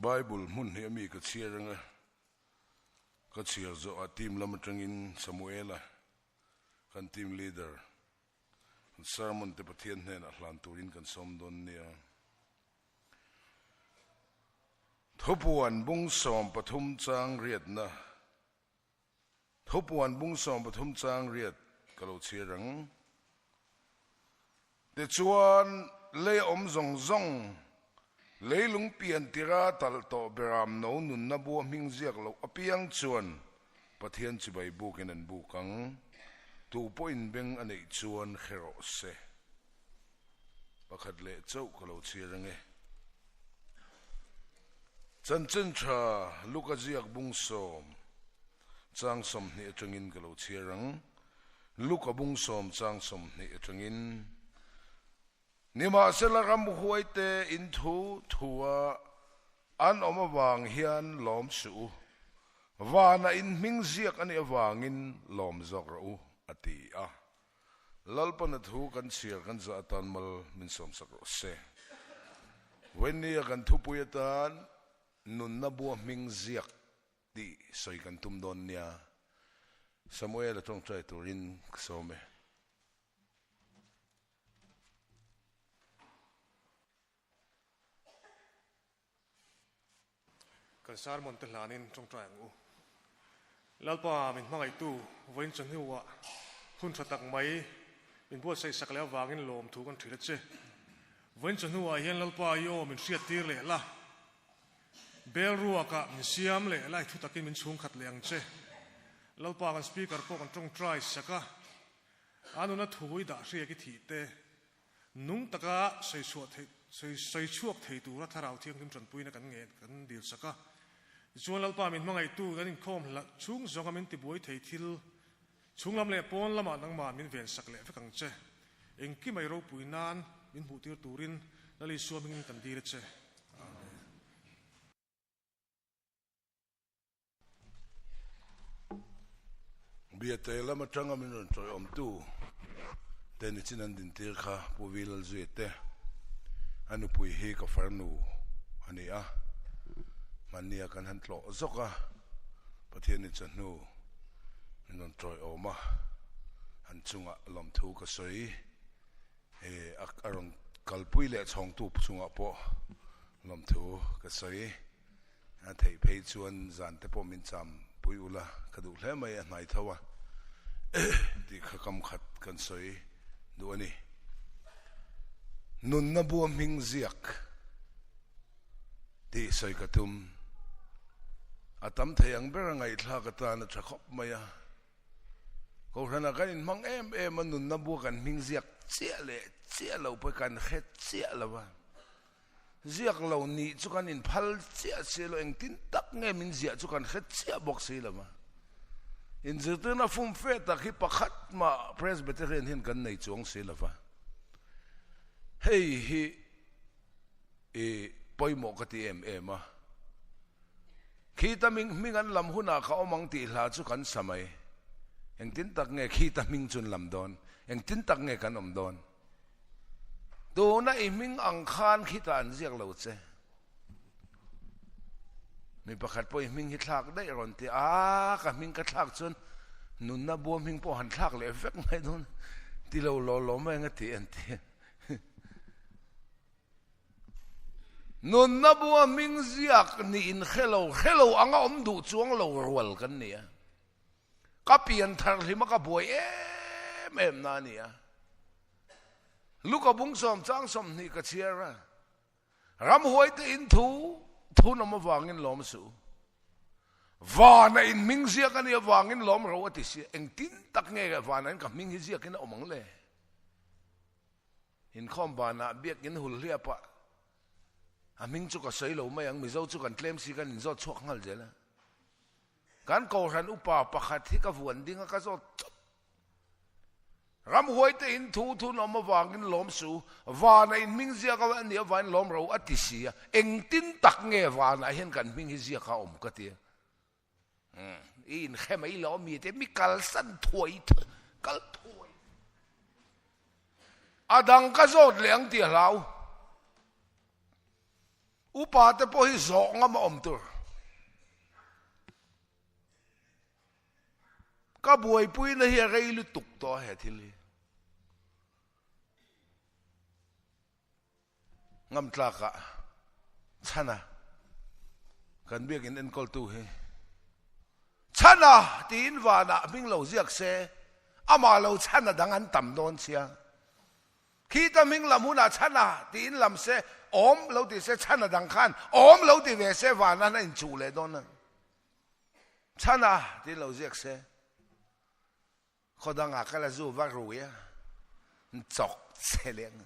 Bible mun hi mi ka chia ranga ka chia zo a team lam atangin Samuela kan team leader sermon te pathian nen a hlan turin kan som don nia thupuan bung som pathum chang riat na thupuan bung som pathum chang riat kalo chia rang te chuan le om zong zong leilung pian tira tal to beram no nun na bu ming ziak lo apiang chuan pathian chi bai bukin an bukang tu point beng anei chuan khero se pakhat le chau kalo chirange chan chen tha luka ziak bung som chang som ni atangin kalo chirang luka bung som chang som ni atangin nima sela ram huaite in thu thua an oma wang hian lom su wana in ming ziak ani awangin lom zok ro ati a lalpana thu kan sir kan za tan mal min som sak ro se when ni kan thu puyatan nun na bu ming ziak di soi kan tum don nia Samuel atong try turin some kan sar mon te lanin trong trang u lalpa min mangai tu voin chan huwa hun thatak mai min bo sai sak le wangin lom thu kan thila che voin chan huwa hian lalpa yo min riat tir le la bel ruwa ka min siam le lai thu takin min chung khat leang che lalpa kan speaker ko kan trong try saka anuna thui da ria ki thi te nung taka sai suat sai chuak thei tu ra tharau thiang kim chan puina kan nge kan dil saka chuan lalpa min mangai tu kan in khom la chung zonga min ti boi thei thil chunglam le pon lama nangma min ven sak le fakang che engki mai ro puinan min hu tir turin lali suam min kan dir che bia te lama tanga min ron troi om tu ten chinan din tir kha povil zuete anu pui he ka farnu ani a mania kan han tlo zoka pathian ni chanu non troi oma han chunga lom thu ka soi e arong kalpui le chong tu chunga po lom thu ka soi a thei phei chuan zan te po min cham pui ula kadu hle mai a nai thawa ti khakam khat kan soi du ani nun na bu ming ziak ti soi katum atam thayang berangai thla ka ta na thakop maya ko rana kan mang em nun na bu kan ming ziak chia lo pe kan khet chia lawa ziak lo ni chu kan in phal chia lo eng tin tak nge min zia chu kan khet chia bok si lama in zirtuna fum fe ta khi pakhat ma presbyterian hin kan nei chuang si lawa hey hi e poimo ka ti ma khita ming an lam huna kha omang ti hla chu kan samai eng tin tak nge khita ming chun lam don eng tin tak nge kan om don do na i ming ang khan khita an ziak lo che mi pakhat po i ming hi thlak dai ron ti a ka ming ka thlak chun nun na bo ming po han thlak le vek mai don ti lo mai nga ti an ti nun na bua ming ziak ni in hello anga om du chuang lo rwal kan nia kapian thar hima ka boy em na nia luka bung som chang som ni ka chiara ram hoi te in thu na ma wangin lom su vana in ming ziak ani wangin lom ro ati si eng tin tak nge ga vana ka ming hi ziak in omang le in khom bana biak in hul ria pa aming chu ka sei lo mai ang mizo chu kan claim si kan zo chok ngal je la kan ko ran upa pakhat hi ka vuan ding ka zo ram hoi te in thu no ma wangin lom su wana in ming zia ka an dia van lom ro atisia eng tin tak nge wana hen kan ming hi zia ka om ka ti in khemai lo mi te mi kal san thoi kal thoi adang ka zo leng ti lau upa te po hi zo nga ma om tur ka buai pui na hi rei lu tuk to he thili ngam tla ka chana kan biak in en kol tu he chana tin wana ming lo ziak se ama lo chana dangan tam don sia khi ta ming lamuna chana tin lam se om lo ti se chana dang khan om lo ti ve se wana na in chu le don na chana tin lo ziak se khodanga kala zu va ruya chok seleng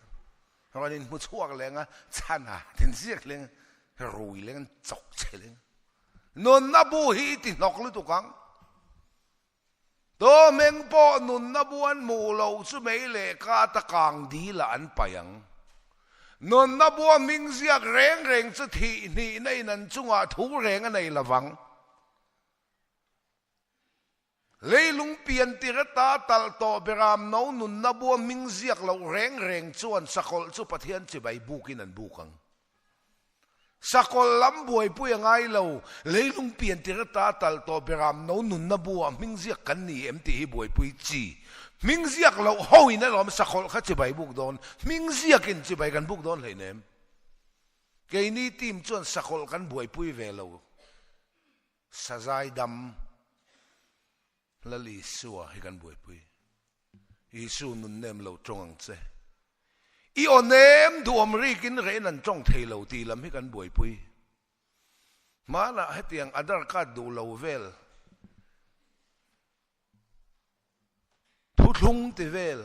rồi nên một chuộc lên á chăn à thì giết lên rồi lên chọc chết lên nôn na bu hi thì nọc lu tu căng to meng po nôn na bu an mu lâu chu mấy lệ ca ta càng đi là an payang nôn na bu ming giặc reng reng chu thị ni này năn chung à thú reng anh này là vắng lấy lung pian tirata tal to beram no nun na bu ming ziak lo reng reng chuan sakol chu pathian chi bai bukin an bukang sakol lam buai pui ngai lo lấy lung pian tirata tal to beram no nun na bu ming ziak kan ni em ti buai pui chi ming ziak lo hoi na lom sakol kha chi bai buk don ming ziak in chi bai kan buk don le nem ke ni tim chuan sakol kan buai pui ve lo sajai dam lali suwa hi kan buai pui isu nun nem lo trong ang che i onem duom ri kin re nan trong thei lo ti lam hi kan buai pui mana hetiang adar ka du lo vel thu thung ti vel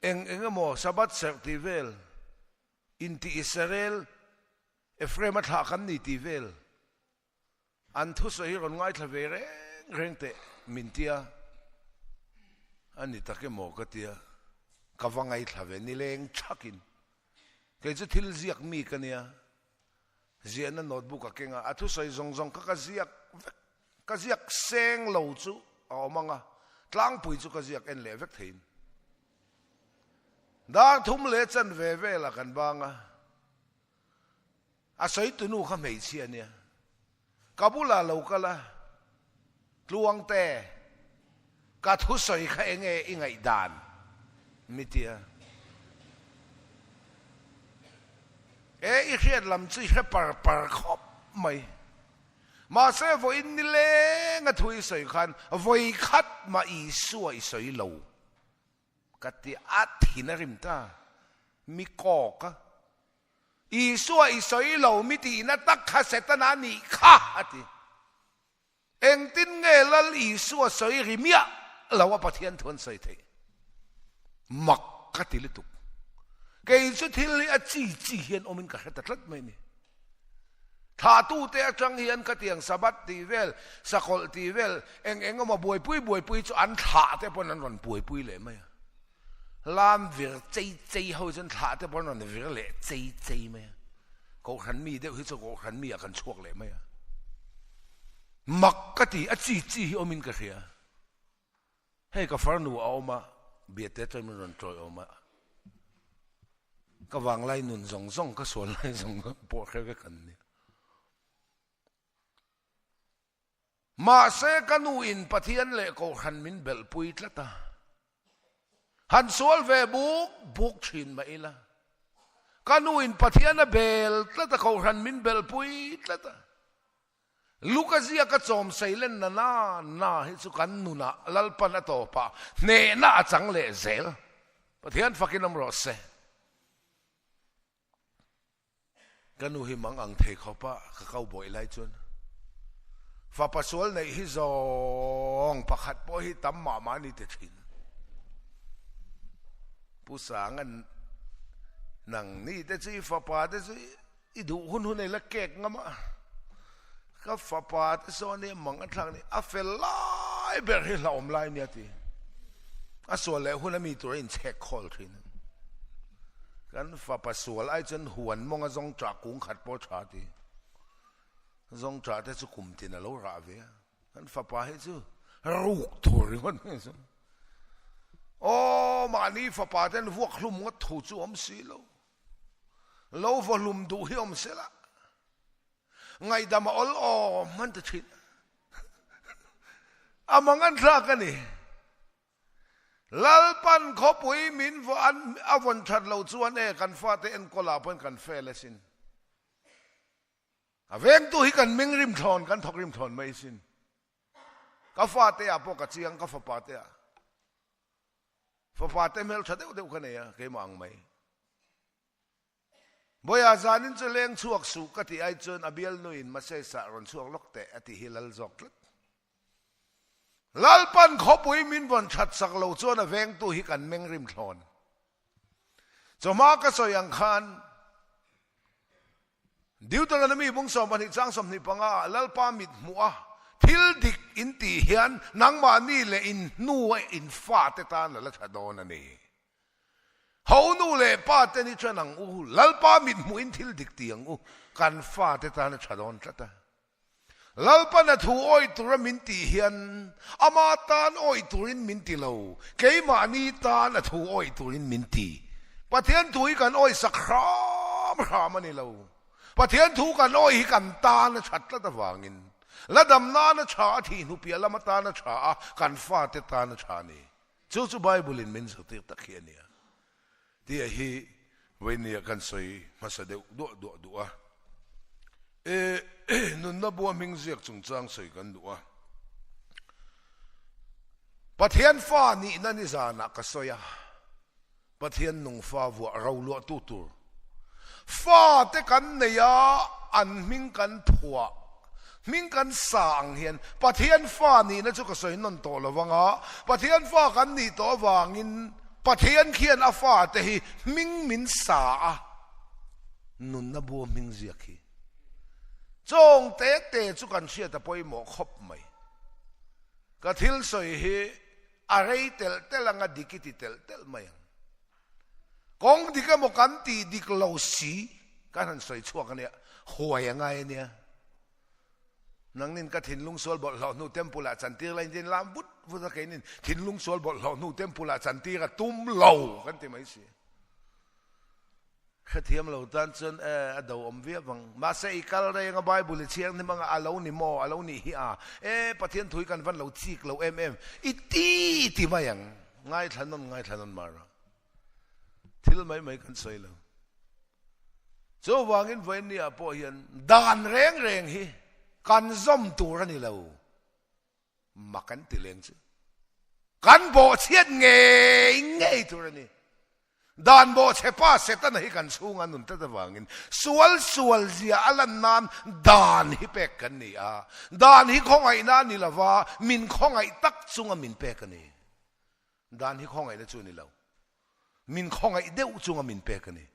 engamo sabat ser ti vel inti Israel Efrem atha kan ni ti vel an thu so hi ron ngai thave re reng te mintia ani take mo ka tia kawangai thave ni leng chakin ke chu thil ziak mi kania ziana notebook ka kenga athu sai zong zong ka ziak seng lo chu awmanga tlang pui chu ka ziak en le vek thein dang thum le chan ve ve la kan banga a sai tu nu kha mei chi ania kabula lo kala luang te ka thu soi kha enge ingai dan mitia i khiat lam chi kha par khop mai ma se vo in ni le nga thui soi khan voi khat ma i suai soi lo ka ti athinarim ta mi ko ka i suai soi lo mi ti na tak kha setana ni kha ati eng tin nge lal i suwa soi rimia lawa pathian thon sai the mak ka ti lituk ke chu thil li a chi hian omin ka hata tlat mai ni tha tu te atang hian ka tiang sabat ti vel sakol ti vel eng ma buai pui chu an tha te pon an ron pui le mai lam vir chei ho chen tha te pon ron vir le chei mai ko khan mi de hi chu ko khan mi a kan chuak le mai makkati a chi omin ka khia hei ka farnu awma biate tamin ron troi awma ka wang lai nun zong ka sol lai zong po khe ka kan ni ma se kanu in pathian le ko khan min bel pui tlata han sol ve buk thin ma ila kanu in pathian a bel tlata ko khan min bel pui tlata Lukazia ka chom sailen na hi chu kan nuna lalpan ato pa ne na achang le zel pathian fakinam ro se kanu hi mang ang thei khopa ka kau boi lai chun fa pasol nei hi zong pakhat po hi tam ma ni te thin pusangan nang ni te chi fa pa te chi i du hun nei la kek ngama ka fa pa te so ne mang athang ni a fel lai ber hi laom lai ni ati a so le hun mi tur in check call thin kan fa pa sual ai chen huan mong a zong tra kung khat po tha ti zong tra te chu kum tin a lo ra ve kan fa pa he chu ruk thur ngon so o ma ni fa pa ten vuak hlum ngot thu chu om si lo lo volume du hiom sela ngai dama ol o man ta chin amangan thla ka ni lalpan khopui min vo an avon that lo chuan e kan fa te en kola pon kan fe le sin aveng tu hi kan ming rim thon kan thok rim thon mai sin ka fa te a po ka chiang ka fa pa te a fa pa te mel thade u de ka ne ya ke mang mai boya zanin chu leng chuak su ka ti ai chon abial nuin ma se sa ron chuak lok te ati hilal zok lalpan khopui min von that sak lo chon aveng tu hi kan meng rim thon choma ka soyang khan Deuteronomy bung som ban hi chang som ni panga lalpa mit muah thil dik in ti hian nangma ni le in nu in fa te tan la thadon ani ho nu le pa te ni chanang u lalpa mit mu in thil dik tiang u kan fa te tan thadon tata lalpa na thu oi tur min ti hian ama tan oi turin min ti lo keima ni tan na thu oi turin min ti pathian thui kan oi sakram ram ani lo pathian thu kan oi hi kan tan na that la wangin ladam na na cha thi nu pia lama ta na cha kan fa te ta na cha ni chu bible in min so te ta khiania ti hi wenia kan soi masade do a nun na bo ming ziak chung chang soi kan do a pathian fa ni na ni zana ka soya pathian nung fa vo ro lo tu tur fa te kan ne ya an ming kan phua ming kan sang hian pathian fa ni na chu ka soi non to lawanga pathian fa kan ni to wangin pathian khian a fa te hi ming min sa a nun na bo ming zia khi chong te chu kan sia ta poi mo khop mai ka thil soi hi a rei tel telanga dikiti tel mai kong dika mo kan ti dik lo si kan han soi chuak ania huai ngai nia nang nin ka thin lung sol bol lo nu tempula chantir lain din lam but vuta kenin thin lung sol bol lo nu tempula chantir tum lo kan ti mai si khathiam lo tan chen ado om via bang ma se ikal re nga bible chiang ni mga alo ni mo alo ni hi a pathian thui kan van lo chik lo iti mayang ngai thanon mara thil mai kan soi lo so wangin voin ni apo hian dan reng hi kan zom tur ani lo makan tileng chu kan bo chiat nge tur ani dan bo chepa setan hi kan sunga nun ta wangin sual zia alan nan dan hi pek kan ni a dan hi khongai na ni lawa min khongai tak chunga min pek ani dan hi khongai na chu ni lo min khongai deu chunga min pek ani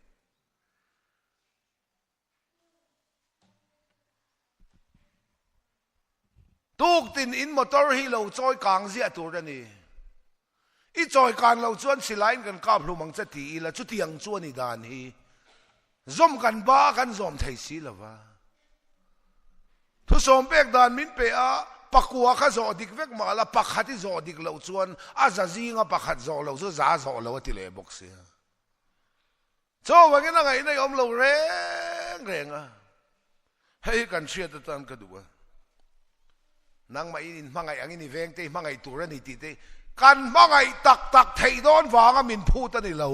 tuk tin in motor hi lo choi kang zia tur ani i choi kan lo chuan silain kan kap lumang chati la chu tiang chuan ni dan hi zom kan ba kan zom thei si lawa thu som pek dan min pe a pakua kha zo dik vek ma la pakhati zo dik lo chuan a za zinga pakhat zo lo zo za zo lo ti le box ya cho wangena ngai nei om lo reng a hei kan chia ta tan ka duwa nang mai in mangai angin ni veng te mangai tur ni ti te kan mangai tak thei don wanga min phu ta ni lo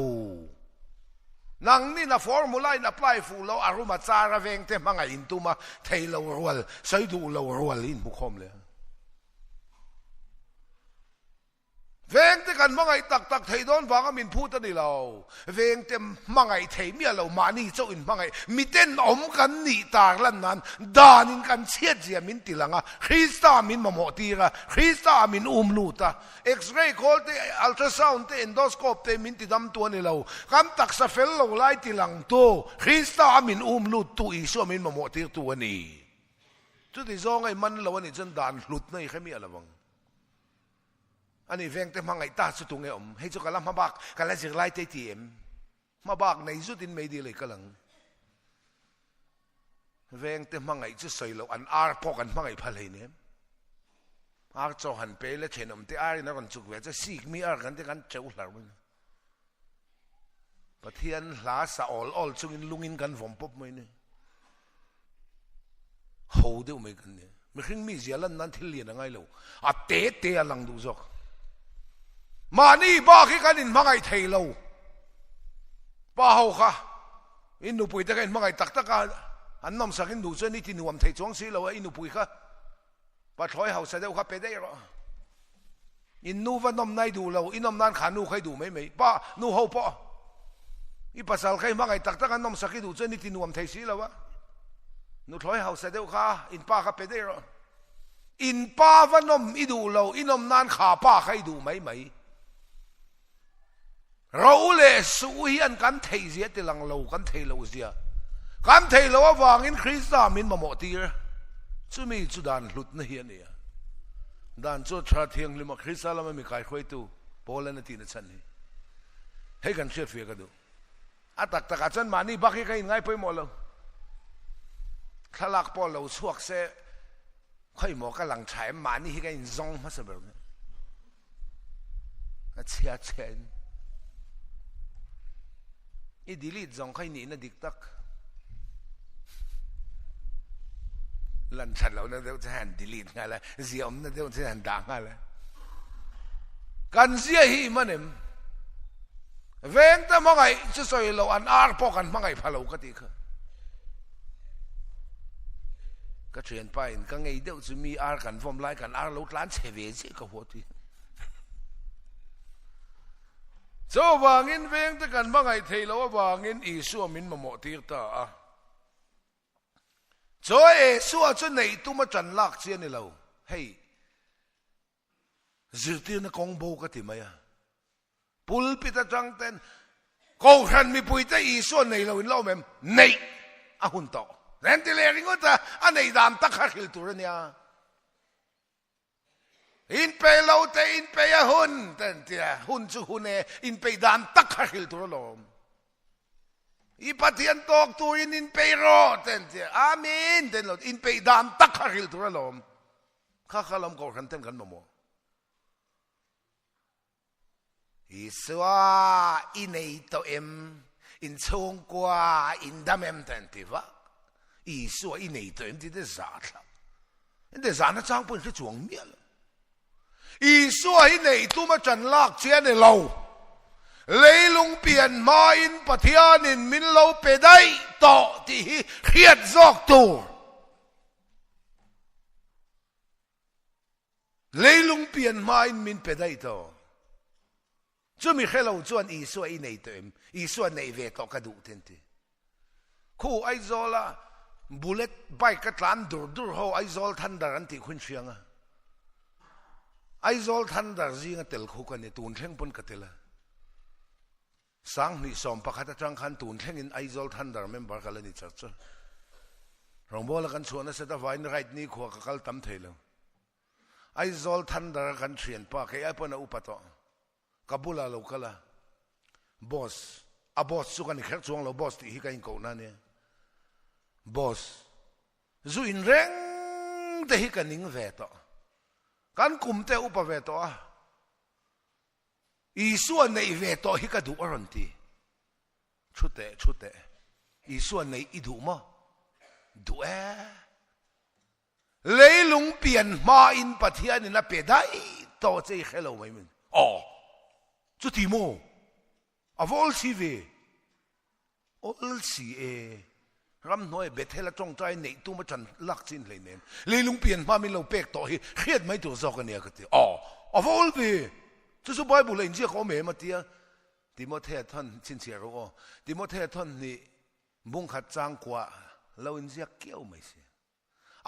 nang ni na formula in apply fu lo aruma chara veng te mangai in tuma thei lo rual sai du lo rual in bukhom le veng te kan mangai tak thei don wanga min phu ta ni lo veng te mangai thei mi lo mani chau in mangai miten om kan ni tar lan nan danin kan chiat zia min tilanga Krista min mamotira Krista min umluta x-ray call te ultrasound te endoscope te min tidam tu ni lo kam tak sa fel lo lai tilang to Krista min umlut tu iso min mamotir tu ani chu ti zong ai man lo ani chen dan hlut nei khami alawang ani veng te mangai ta chu tu nge om hei chu kalam mabak kala zir lai te tm mabak nei zu tin mei di le kalang veng te mangai chu soi lo an ar pok an mangai phalei ne ar cho han pe le thenom te ar na kan chuk ve cha sik mi ar kan te kan cheu hlar mun ปะเทียนหลาสะออลจงอินลุงอินกันผมปุ๊บไม่เนี่ยโหเดี๋ยวไม่กันเนี่ยไม่ขึ้นมีเสียลันนั้นที่เรียนยังไงลูกเตะหลังดูจอกมานี่บ้าขี้กันอินมาไงเทยเราป้าเขาค่ะอินนูปุยตะกันมาไงตักกันอันน้ำสักอินดูเจนี่ที่หนุ่มเทยจวงสีเราอินนูปุยค่ะป้าถอยเขาเสด็จเขาไปได้หรออินนูว่าน้ำนายดูเราอินน้ำนั้นขานูใครดูไม่ป้านูเขาป้าอีภาษาใครมาไงตักกันน้ำสักอินดูเจนี่ที่หนุ่มเทยสีเราวะนูถอยเขาเสด็จค่ะอินป้าเขาไปได้หรออินป้าว่าน้ำอิดูเราอินน้ำนั้นขาป้าใครดูไม่เราเลยสู้ยันกันเทียเสียติลังเรากันเทียเราเสียกันเทียเราว่าวางอินคริสต์มินมาหมดทีร์จะมีจุดด่านหลุดนี่เนี่ยด่านจุดชาเทียงลิมาคริสต์เราไม่มีใครคุยตัวโปแลนด์ที่นั่นฉันนี่ให้กันเชื่อเฟียกันดูตักอาจารย์มานี่บักให้ใครง่ายไปหมดเลยถ้าลักพอเราสวกเสียค่อยหมอกำลังใช้มานี่ให้ใครซองมาเสมอเนี่ยเชียเชนอีดิลิตจงใครหนีนะดิกตักลันฉันเราเนี่ยเดี๋ยวจะหันดิลิตไงล่ะเสียมเนี่ยเดี๋ยวจะหันด่างไงล่ะกันเสียหีมันเองเวงแต่มาไงจะสอยเราอันอาร์พอกันมาไงพะเราก็ตีค่ะก็เชียนไปก็ไงเดี๋ยวจะมีอาร์กันฟอมไล่กันอาร์ลุดล้านเฉวสิก็หัวทีโจวางินเวงตะกันบ้างไงเทลวางินอีสัวมินมาหมดทีตาโจเอสัวจะไหนตุ้มาจันลักเสียนี่เราเฮ้ยจิตที่นักองโบกติไหมปุลปิตาจังเต้นกูขันมีปุยแต่อีสัวไหนเราอินเล่าแม่ไหนหุ่นโตเรนติเลริงก็จะอันไหนดามตักขิลตัวเนี่ยอินเปย์เราแต่อินเปย์หุ่นแต่เดียหุ่นจู่หุ่นเออินเปย์ดานตักขิลตัวลมอีปัทยันตอกตัวอินเปย์รอแต่เดียอามินแต่เราอินเปย์ดานตักขิลตัวลมข้าขลังก่อขันเต็มกันมาโมอีสวาอินเอตัวเอ็มอินชงกว่าอินดามเอ็มแต่ที่ว่าอีสวาอินเอตัวเอ็มที่ได้จ่าละอินได้จ่านะจ้างปุ่นแค่จวงเมียละอีสัวให้ในตู้มาจันลากเชียในเราเลยลุงเปลี่ยนมาอินปะเทียนินมินเราไปได้ต่อที่เครียดซอกตัวเลยลุงเปลี่ยนมาอินมินไปได้ต่อจะมีแค่เราจวนอีสัวอีในตัวเองอีสัวในเวทกระดูกเต็มที่คู่ไอโซล่าบุลเลตใบกระตันดูเขาไอโซลทันดารันติคุณเชียงไอโซลทันดาร์จิงเตลคุกันเนี่ยตูนเท่งปนกัตเตละสังนิสอมปะคัตจังขันตูนเท่งอินไอโซลทันดาร์เมมเบอร์กันเลยนี่จัดจ้ะรองบอกละกันชวนนะเสด็จวายนไรนี่ขวากกัลตั้มเทลไอโซลทันดาร์กันเชียนปะแค่ไอปนอุปโตกับบุลาลูกละบอสบอสสุกันนี่แค่ช่วงเราบอสที่ฮิกันกูนั่นเนี่ยบอสจุอินเร่งแต่ฮิกันนิ่งเวทกันกุมเตอุปเวทอีส่วนในเวทฮิกดูอรันตีชุดเตอีส่วนในอิดูมาดูเลยลุงเปลี่ยนมาอินปะเทียนนี่นะเปได้ต่อใจเขลาไม่มึงจุดที่โมอวอลซีเวอลซีเอรำน้อยเบ็ดให้ละจ้องใจในตู้มาจันลักจินเลยเนี่ยเลยลุงเปลี่ยนมาไม่เราเป๊กต่อให้เครียดไม่ตัวซอกกันเนี่ยก็ตีอวอลเวจะสุบายบุเลยเจ้าเขาเมย์มาเตียติโมเทท่านชินเชียร์ติโมเทท่านนี่บุ้งขัดจางกว่าเราอินเสียเกี่ยวไม่เสีย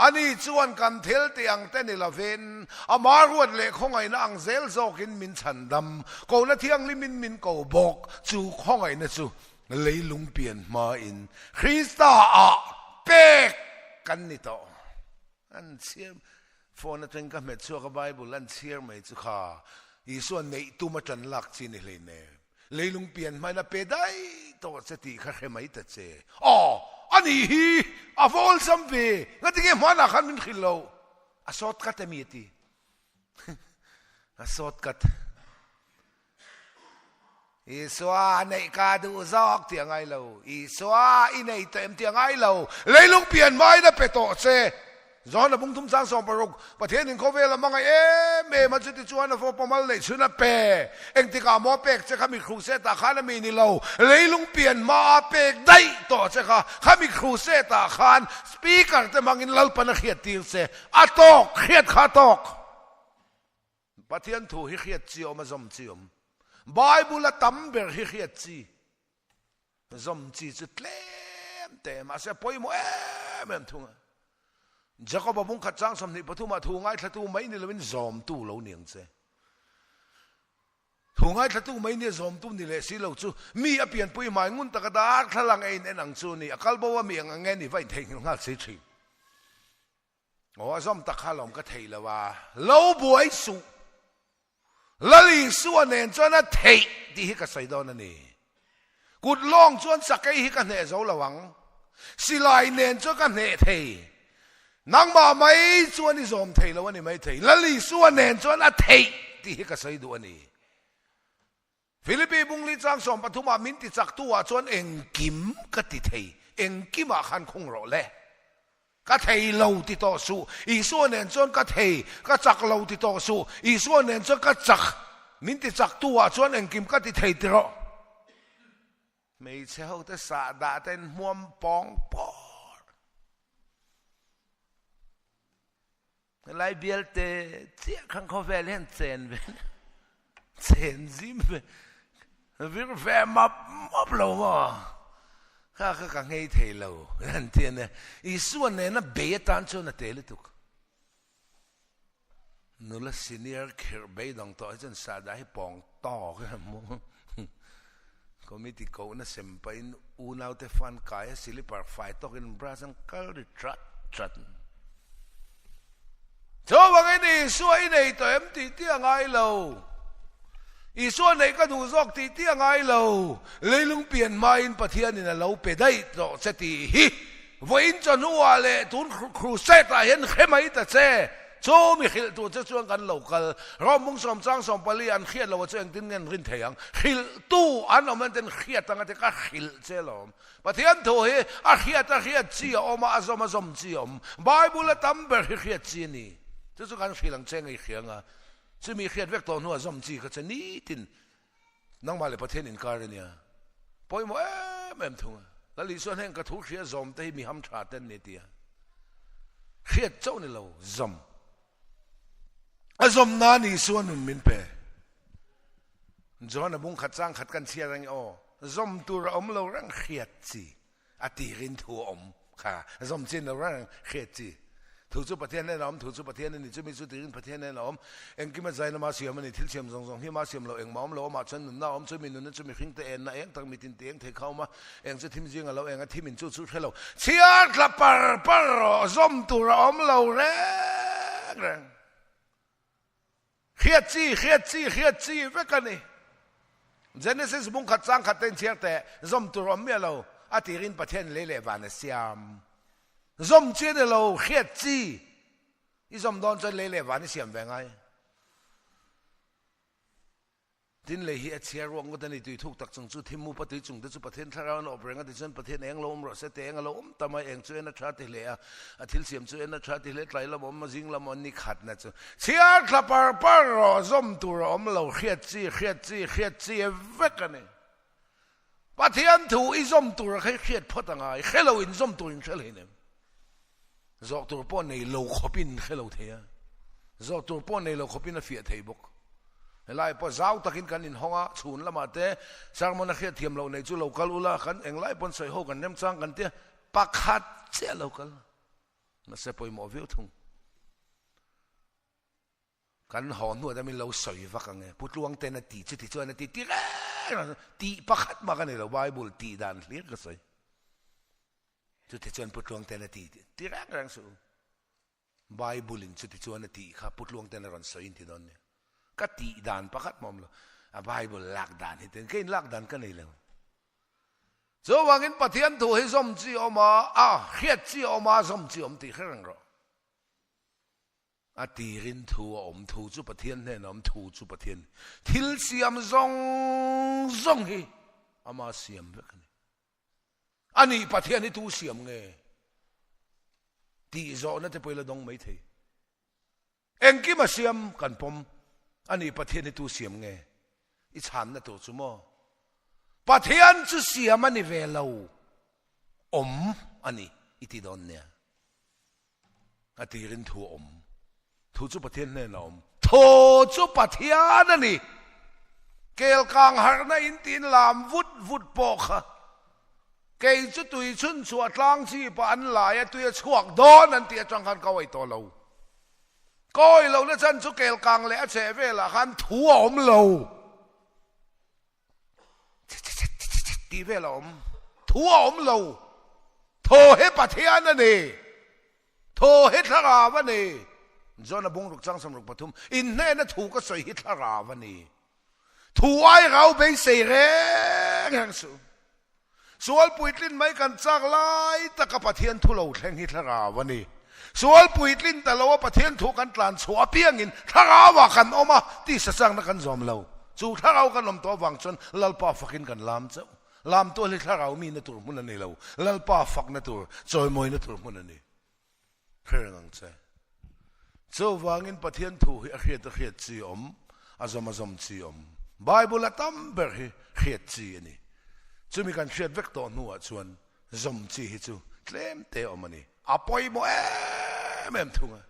อันนี้ชวนกันเทลเตียงเต้นในละเวนอามารวดเล็กของไอ้นางเซลโซกินมินฉันดำกูน่ะเที่ยงลิมินกูบอกจูของไอ้น่ะจูเลยลุงเปลี่ยนมาอินคริสตาเป๊กกันนี่ต่ออันเชื่อฟอนนั่นก็เม็ดชัวกับไบเบิลอันเชื่อไม่จุข่าอีส่วนในตู้มาจันลักจีนี่เลยเนี่ยเลยลุงเปลี่ยนมาละเปได้ต่อสติข้าแค่ไม่ตัดเจอันนี้อวอลซัมเวงั้นที่แกมันอ่ะขันมินขิลโลสอดกัดมีตีสอดกัด อีสวาในกาดูซอกเตียงไงเราอีสวาอีในเต็มเตียงไงเราเลยลุงเปลี่ยนไม้นะเปโตเซย้อนนะบุ้งทุ่มสร้างสองปรุกประเทศหนึ่งเขาเวลามังไงเมมันจะติดชวนนะฟอปมาเลยชุนเปเอ็งติกาหมอเป็กจะข้ามีครูเซตาข้านะมีนี่เราเลยลุงเปลี่ยนมาเป็กได้ต่อจะข้ามีครูเซตาข้านสปีกเกอร์แต่มังอินลัลปนักเขียดตีเซอะตอกเขียดข้าตอกประเทศถูกเขียดจีอมาจมจีอมไบเบิลตั้มเบอร์เขียดจีจมจีจุดเล่มแต่มาเสียป่วยมัวแม่มทุ่งจะก็บอกบุ้งขัดจ้างสำนึกปฐุมมาถูง่ายถ้าถูไม่นี่เราเป็นจอมตู้เราเนียงเจถูง่ายถ้าถูไม่นี่จอมตู้นี่แหละสิเราจูมีอเปลี่ยนปุยหมายงุนตะกดาทลังไอ้ในหนังจูนี่กัลบอกว่ามีอย่างเงี้ยนี่ไว้เทงงาเสียทีโอ้จอมตะข้าลมก็เทแล้วว่าเราบวยสุละลิงส่วนเนี่ยจนน่ะเทดีให้กับใส่ดอนนั่นนี่กุดล่องจนสักไอ้ให้กันเนี่ยเราระวังสิลายเนี่ยจนกันเนี่ยเทนังมาไม่ชวนนี่สมเทแล้ววันนี้ไม่เทแล้วลีส่วนเนี่ยชวนอะเทที่ให้กับใส่ดูอันนี้ฟิลิปปินส์บุงลีจังสมปฐุมมินติจักตัวชวนเองกิมก็ติเทเองกิมอาคันคงรอเล่ก็เทเราติต่อสู้อีส่วนเนี่ยชวนก็เทก็จักเราติต่อสู้อีส่วนเนี่ยชวนก็จักมินติจักตัวชวนเองกิมก็ติเทติรอไม่ใช่เขาแต่สาดาแต่มัวปองปอไล่เบียร์เตะเจ้าขังเขาแฝงเล่นเซนเว้นเซนซิมเว้นวิลแฝงมาเปล่าว่าข้ากังให้เทเรานั่นเทียนเนี่ยอีส่วนเนี่ยน่ะเบียตันชนเตลิตุกนู่นละซีเนียร์เคอร์เบย์ดองต่อจนสาดาให้ปองต่อกันมั้งก็มีที่เขาเนี่ยเซมไปอูนเอาแต่ฟันกายสิลิปาร์ไฟตกินบราซันกัลดิทรัดโจ้ว่าไงนี่ส่วนไหนตัวเอ็มตีเตี้ยไงเราอีส่วนไหนก็ดูซอกตีเตี้ยไงเราเลยลุงเปลี่ยนมาอินประเทศนี่นะเราไปได้ต่อเสตีฮิวันจันทร์ว่าเลยตุนครูเซตเห็นเข้ามาอีแต่เจ้โจ้มีขิลตัวจะชวนกันเรากันเรามุ่งสมจ้างสมปลีอันเขียดเราว่าเจ้าเงินเงินรินเทียงขิลตู้อันเรามันเป็นเขียดตั้งแต่ก็ขิลเจ้าเราประเทศถูกอาเขียดจีออกมาอาจจะมาสมจีอมไบเบิลตั้มเบอร์เขียดจีนี่จะสุกันขีหลังเชงไอ้เขียงอ่ะจะมีเขียดเวกตัวนัวจอมจีก็จะนี่ตินนั่งมาเลยประเทศอินการเนี่ยปอยมัวแม่มทุ่งแล้วลิส่วนแห่งกระทุกเขียจอมแต่มีห้ำชาเต้นเนี่ยเดียเขียดเจ้านี่เราจอมจอมนานี่ส่วนนุ่นมินเปจอมน่ะบุ้งขัดจ้างขัดกันเชียร์อะไรอ๋อจอมตัวเราเราเรื่องเขียดจีอติรินทัวอมค่ะจอมจีนเราเรื่องเขียดจีถูกสุประเทศแน่นอนถูกสุประเทศนี่จะมีสุดที่ประเทศแน่นอนเองกิมาใจนะมาเสียมันนี่ทิลเสียมส่งที่มาเสียมเราเองมอมเรามาฉันหนุนน้าจะมีหนุนจะมีขิงเตนนะเองตั้งมีตินเตียงเทเข้ามาเองจะทิมจริงเราเองทิมินจุดให้เราเชียร์กลับปาร์ส้มตัวเราเราแรงเขียดจีเวกันนี่เจเนซิสบุ้งขัดจ้างขัดเต้นเชียร์แต่ส้มตัวเราเมียเราอาทิรินประเทศเล่ๆวานเสียมจอมเจเดเราเขียดจีอีจอมดอนจะเล่ๆวันนี้เสียมแบงไงทินเลยเฮียเชียร์วงก็ตอนนี้ตุยทุกตักจังจุดที่มูปฏิจุงที่จุดประเทศถ้าเราเนาะเปล่าที่ฉันประเทศเองเราเราเสตเองเราทำไมเองช่วยนักชาติเลยอาทิตย์เสียมช่วยนักชาติเลยไกลเราบอกมาจริงเรามันนี่ขัดนะจ๊ะเชียร์คลับปาร์จอมตัวเราเราเขียดจีเวกันนี่ประเทศถูกอีจอมตัวเราเขียดพอตั้งไงเขเราอินจอมตัวอินเชลเลยเนี่ยจอกตัวป้อนในโลกขบินเขเราเทียจอกตัวป้อนในโลกขบินน่ะเฟียเทียบกไล่พอเจ้าตะกินกันอินห้องอ่ะฉุนละมาเตะสร้างมันนักเขียนเทียมเราในจุเรากัลอุลาขันเองไล่ปนใส่ห้องกันเน้มสร้างกันเตะปักขัดเจ้าเรากัลนั่นเสียไปหมอวิวทุ่งกันหอนหัวแต่ไม่เราใส่ฟักกันไงพุทธลวงเตนตีจุดที่จวนตีตีปักขัดมากันเลยเราไบเบิลตีดันเลี้ยงก็ใส่จุดที่จวนพุทธลวงเตนตีแรงสูงไบเบิลจุดที่จวนตีครับพุทธลวงเตนรันใส่ที่นั่นเนี่ยก็ตีดานประคัดมอมเลยไบเบิลลักดานเห็นเกินลักดานกันเลยแล้วโจวังอินปะเทียนถูกให้สมจีออกมาเขียดจีออกมาสมจีอมตีแค่เรื่องรอ a tirin thu thu chu pathian ne nam thu chu pathian thil siam zong hi ama siam vekani ani pathian ni tu siam nge ti zo na te poila dong mai thei engki ma siam kan pom ani pathian ni tu siam nge I chan na to chu mo pathian chu siam ani velo ani iti don ne atirin thu thu chu pathian ne na tho chu pathian ani kel kang har na in tin lam vut po kha ke chu tui chun chuat lang chi pa an lai a tui chuak don an ti atang kan kawai to lo koi lo na chan chu kel kang le a che ve la khan thu lo ti ve la thu lo tho he pathian ani tho he thara wa ni zona bung ruk chang sam ruk pathum in ne na thu ka soi hi thara wa ni thu ai rau be sei re ngang su sual puitlin mai kan chak lai ta ka pathian thu lo thleng hi thara wa ni sual puitlin ta lo pathian thu kan tlan chua piang in thara wa kan oma ti sa sang na kan zom lo chu thara kan lom to wang chon lalpa fakin kan lam chau lam to le thara mi na tur mun ani lo lalpa fak na tur choi moi na tur mun ani pherang che so wangin pathian thu hi a khiat chi azom chi bible atam ber hi khiat chi ani chumi kan khiat vek to nu a chuan zom chi hi chu tlem te ani apoi mo em thunga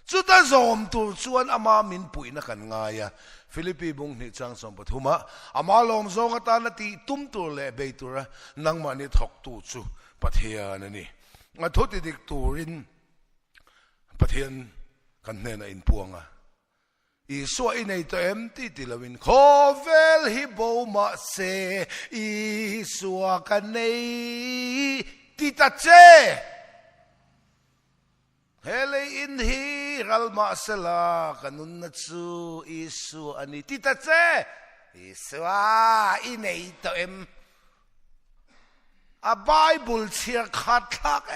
chu ta zom tu chuan ama min pui na kan nga ya Philippi bung ni chang som pathuma ama lom zong ata na ti tum tur le be tur nang ma ni thok tu chu pathian ani nga thoti dik turin pathian kan ne na in puanga I so in ei to empty tilawin khovel hi bo ma se I so kan nei ti ta che hele in hi ral ma sela kanun na chu isu ani ti ta che isu in ei to em a bible chia khat thak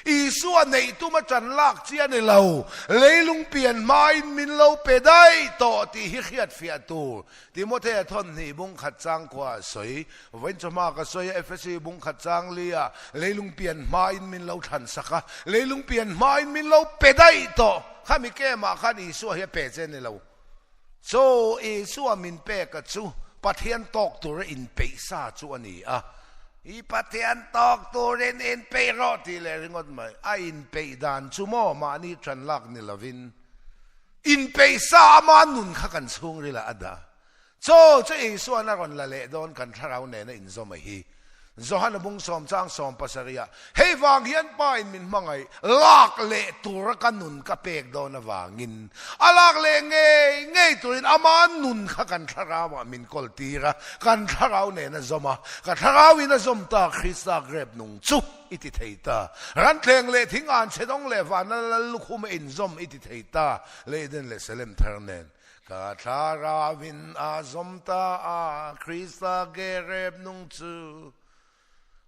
isu nei tu ma chan lak chia ne lo leilung pian mai min lo pe dai to ti hi khiat fia tu timote thon ni bung khat chang kwa soi wen chama ka soi fsc bung khat chang lia leilung pian mai min lo than saka leilung pian mai min lo pe dai to khami ke ma khan isu he pe chen ne lo so isu min pe ka chu pathian tok tur in pe sa chu ani a I pathian tok turin in pay roti le ringot mai a in pay dan chumo ma ni tran lak ni lavin in pay sa ma nun kha kan chung rila ada so che isu na ron la le don kan tharau ne na in zo mai hi zohan bung som chang som pasaria hei wang hian pa in min mangai lak le tur kanun ka pek do na wangin alak le nge turin aman nun kha kan tharawa min kol tira kan tharau ne na zoma ka tharau in na zom ta Krista greb nung chu iti theita ran thleng le thing an chedong le van na lukhum in zom iti theita le den le selem tharnen ka tharawin a zom ta a Krista greb nung chu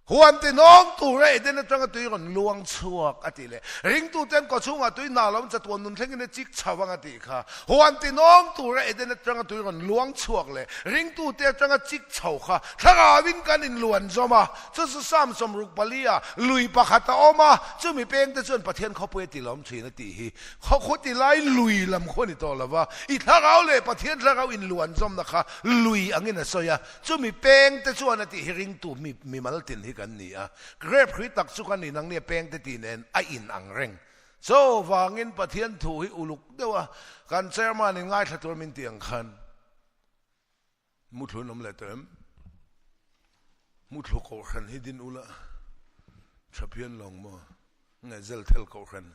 huam ti nong tu re den atang tu ron luang chuak atile ring tu ten ko chunga tu na lom chatwan nun thengin chik chawang ati kha huam ti nong tu re den atang tu ron luang chuak le ring tu te atang chik chaw kha thara win kan in luan zoma chu su sam som ruk palia lui pakhata oma chu mi peng te chon pathian khopue ti lom thina ti hi khoti lai lui lam khoni to lawa I tharau le pathian tharau in luan zom na kha lui angin asoya chu mi peng te chuan ati ring tu mi mal tin hi kan ni a grep khri tak chu kan ni nang ne peng te tin en a in ang reng so wangin pathian thu hi uluk dewa kan chairman in ngai thatur min tiang khan muthu nom le tem muthu ko khan hidin ula chapian long mo ngai zel thel ko khan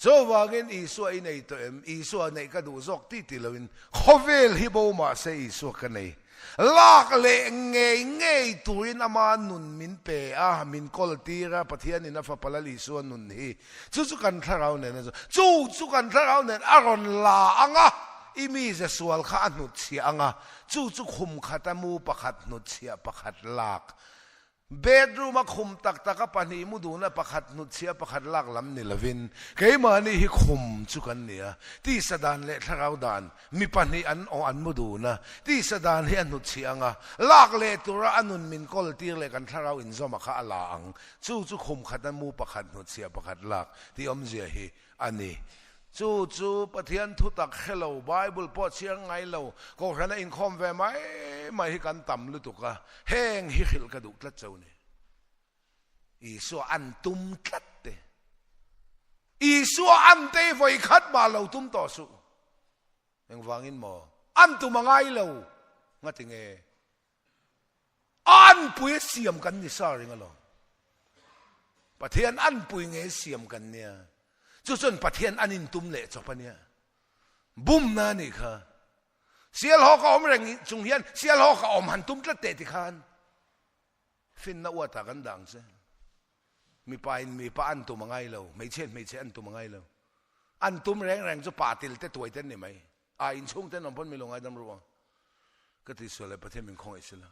so wangin isu ai nei to em isu nei ka du zok ti lawin khovel hi bo ma se isu ka nei lak le nge tuin ama nun min pe a min kol tira pathian in fa palali su nun hi chu kan tharau ne chu kan tharau ne aron la anga imi ze sual kha anu chi anga chu khum khata mu pakhat nu chia pakhat lak bedroom ma khum tak taka pani muduna pakhat nutsia pakhat lak lam ni lavin keima ni hi khum chu kan nia ti sadan le tharau dan mi pani an o an muduna ti sadan hi an nutchianga lak le tura anun min kol tir le kan tharau in zoma kha ala ang chu khum khatan mu pakhat nutsia pakhat lak ti om zia hi ani chu pathian thu tak hello bible po chiang ngai lo ko rana in khom ve mai hi kan tam lu tuka heng hi khil ka duk tlat chau ni isu an tum tlat te isu an te voi khat ba lo tum to su eng wangin mo an tu mangai lo ngatinge an pui siam kan ni sa ring alo pathian an pui nge siam kan nia chu chon pathian anin tum le chopania bum na ni kha sial ho ka om reng chung hian sial ho ka om han tum tla te ti khan fin na wa ta kan dang se mi pa an tu mangai lo mei chen an tu mangai lo an tum reng chu pa til te tuai ten ni mai a in chung ten om pon mi lo ngai dam ru ka ti so le pathian min khong isila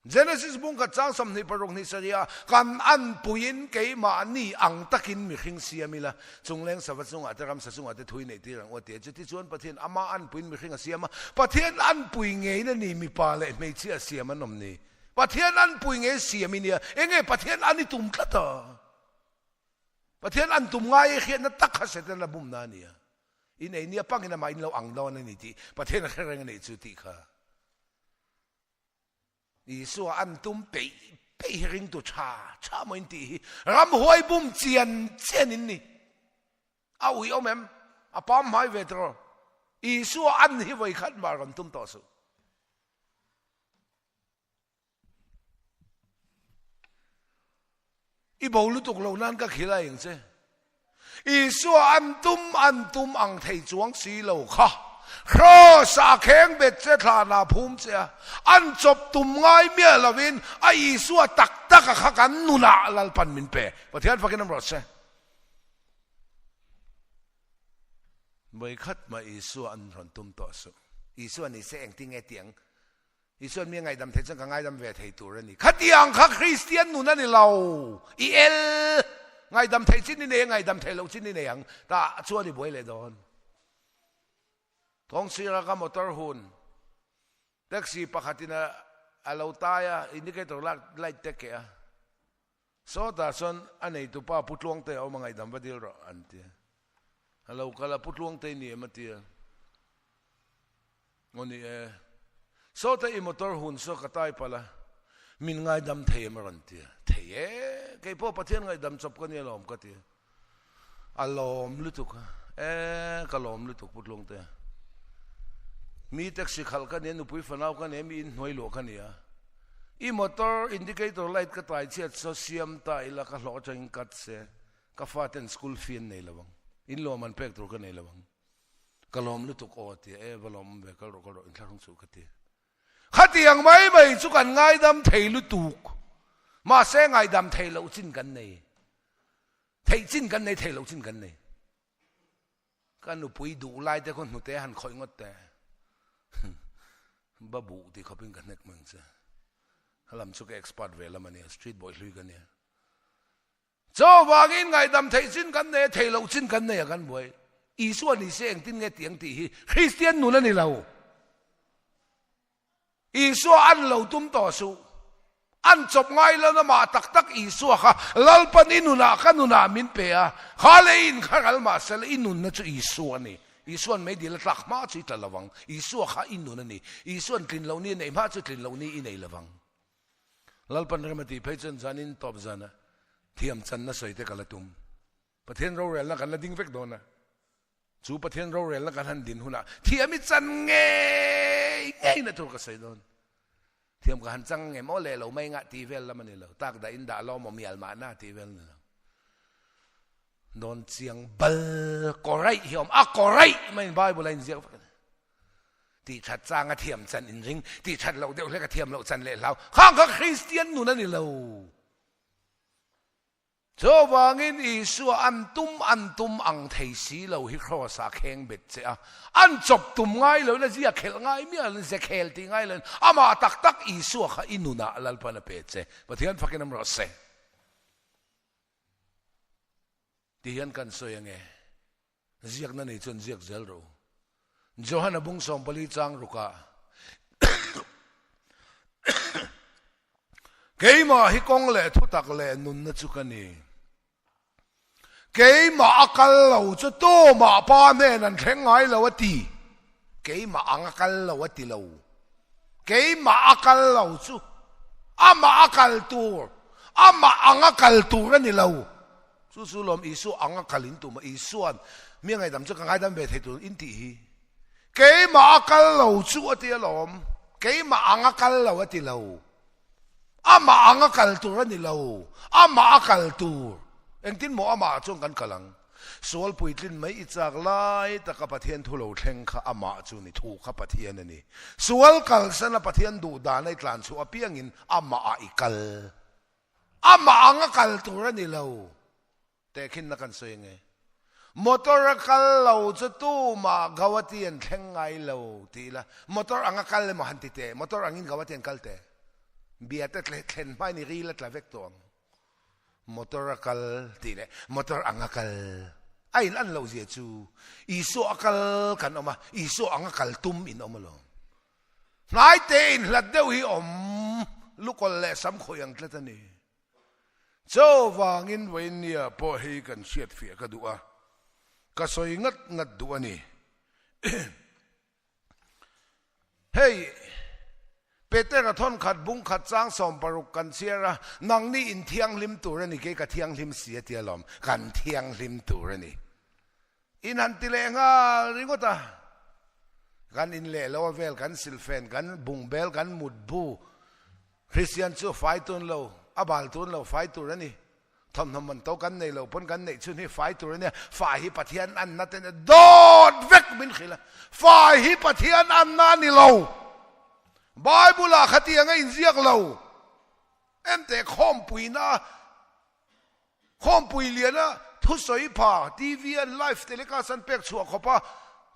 Genesis bung ka chang sam ni parong ni saria kan an puin ke ma ni ang takin mi khing siamila chungleng sawachung ataram sachung ate thui nei tirang ote chuti chuan pathian ama an puin mi khing siama pathian an pui nge na ni mi pa le mei chi siama nom ni pathian an pui nge siami nia enge pathian ani tum khata pathian an tum ngai khian na tak kha se na bum na nia in ei nia pangina mai lo ang daw na ni ti pathian khereng nei chu ti kha Isu an tum pe ring tu cha mo inti ram hoi bum chian in ni au hi omem apam mai vetro Isu an hi voi khat mar ram tum to su I bolu tuk lo nan ka khila ing che Isu an tum ang thei chuang si lo kha Kho sa kheng bet che thla na phum che an chop tum ngai mia lovin a isu tak kha kan nuna lal pan min pe pathian fakin am ro se mai khat ma isu an ron tum to su isu ni se eng ting e tiang isu mi ngai dam the chang ngai dam ve thei tur ni khatiang kha christian nuna ni lau I el ngai dam thei chin ni ne ngai dam thei lo chin ni ne yang ta chua ni boi le don Tong sira ka motor hun taxi pakhatina alautaya indicator light teke so da son anei tu pa putluang te o mangai dam badil ro anti alau kala putluang te ni matia ngoni so ta I motor hun so katai pala min ngai dam thei maranti thei ke po pathian ngai dam chop ko ni lom ka ti alom lutuk kalom lutuk putluang te mi taxi khal ka ne nu pui fanau ka ne mi noi lo ka ne I motor indicator light ka tai chet so siam ta ila ka lo chang kat se ka faten school fee nei lawang in lo man pek tro ka nei lawang kalom lu tu ko ti balom be ka ro in tharung chu ka ti khati ang mai chu kan ngai dam thei lu tuk ma se ngai dam thei lo chin kan nei thei chin kan nei thei lo chin kan nei kan nu pui du lai te kon nu te han khoi ngot te babu ti khapin kan nek mang cha halam chu ke expert ve lamani street boy hlui kan ya cho wagin ngai dam thei chin kan ne thei lo chin kan ne kan boy isu ni se eng tin nge tiang ti hi christian nu na ni lo isu an lo tum to su an chop ngai lo na ma tak isu kha lalpan inuna kanuna min pe a khalein kharal ma sel inun na chu isu ani Isuan may di latak ma chu italawang Isu kha inu na ni Isuan tlin law ni na ima chu tlin law ni inay lawang lalpan ramati paichon zanin top zana thiam chan na soite kalatum pathian ro rel na kan la ding vek dona chu pathian ro rel na kan han din huna thiami chan nge na tur ka sai don thiam ka han chang nge mo le lo mai nga ti vel lamani lo tak da in da lo mo mial ma na ti vel na non chiang bal korai hiom korai mai bible line ziak ti that chang a thiam chan in ring ti that lo deuh le ka thiam lo chan le lau khang ka christian nu na ni lo cho wangin isu an tum ang thei si lo hi cross a kheng bet che a an chop tum ngai lo na zia khel ngai mi an ze khel ti ngai len ama tak isu kha inuna lal pa na pe che pathian fakinam ro se ti hian kan so yang e ziak na nei chon ziak zel ro Johanna bung som pali chang ruka keima hi kong le thutak le nun na chukani keima akal lo chu to ma pa ne nan thengai lo ati keima angakal lo ati lo keima akal lo chu ama akal tur ama angakal tur ni lo su lom isu angakalin tu ma isuan mi ngai dam chu ngai dam be the tu in ti hi keima akal lo chu ati lom keima angakal lo ati lo ama angakal tur ni lo ama akal tur engtin mo ama chung kan kalang sual puitlin mai ichak lai taka pathian thulo thleng kha ama chu ni thu kha pathian ani sual kal sana pathian du da nai tlan chu apiangin ama a ikal ama angakal tur ni lo te khin na kan soinge motor kal lo chu tu ma gawatian thengai lo tila motor angakal le ma hantite motor angin gawatian kalte biate tlen mai ni ri la tlavek tong motor akal tile motor angakal ain an lo zia chu isu akal kan oma isu angakal tum in omalo ngai te in hlat deu hi om lukol le sam khoyang tlatani cho wangin wenia po hi kan siat fia ka duwa ka soi ngat duani hey Peter athon khat bung khat chang som paruk kan siara nang ni in thiang lim turani ke ka thiang lim sia tialom kan thiang lim turani in han tilenga ringota kan in le lovel kan silfen kan bung bel kan mudbu Christian chu fai tun lo abal tun lo fai turani thom man to kan nei lo pon kan nei chu ni fai turani fa hi pathian an na ten dot vek min khila fa hi pathian an na ni lo Bible khati anga inziak lo ente khom pui liana thu soi pha TV and live telecast pek chua khopa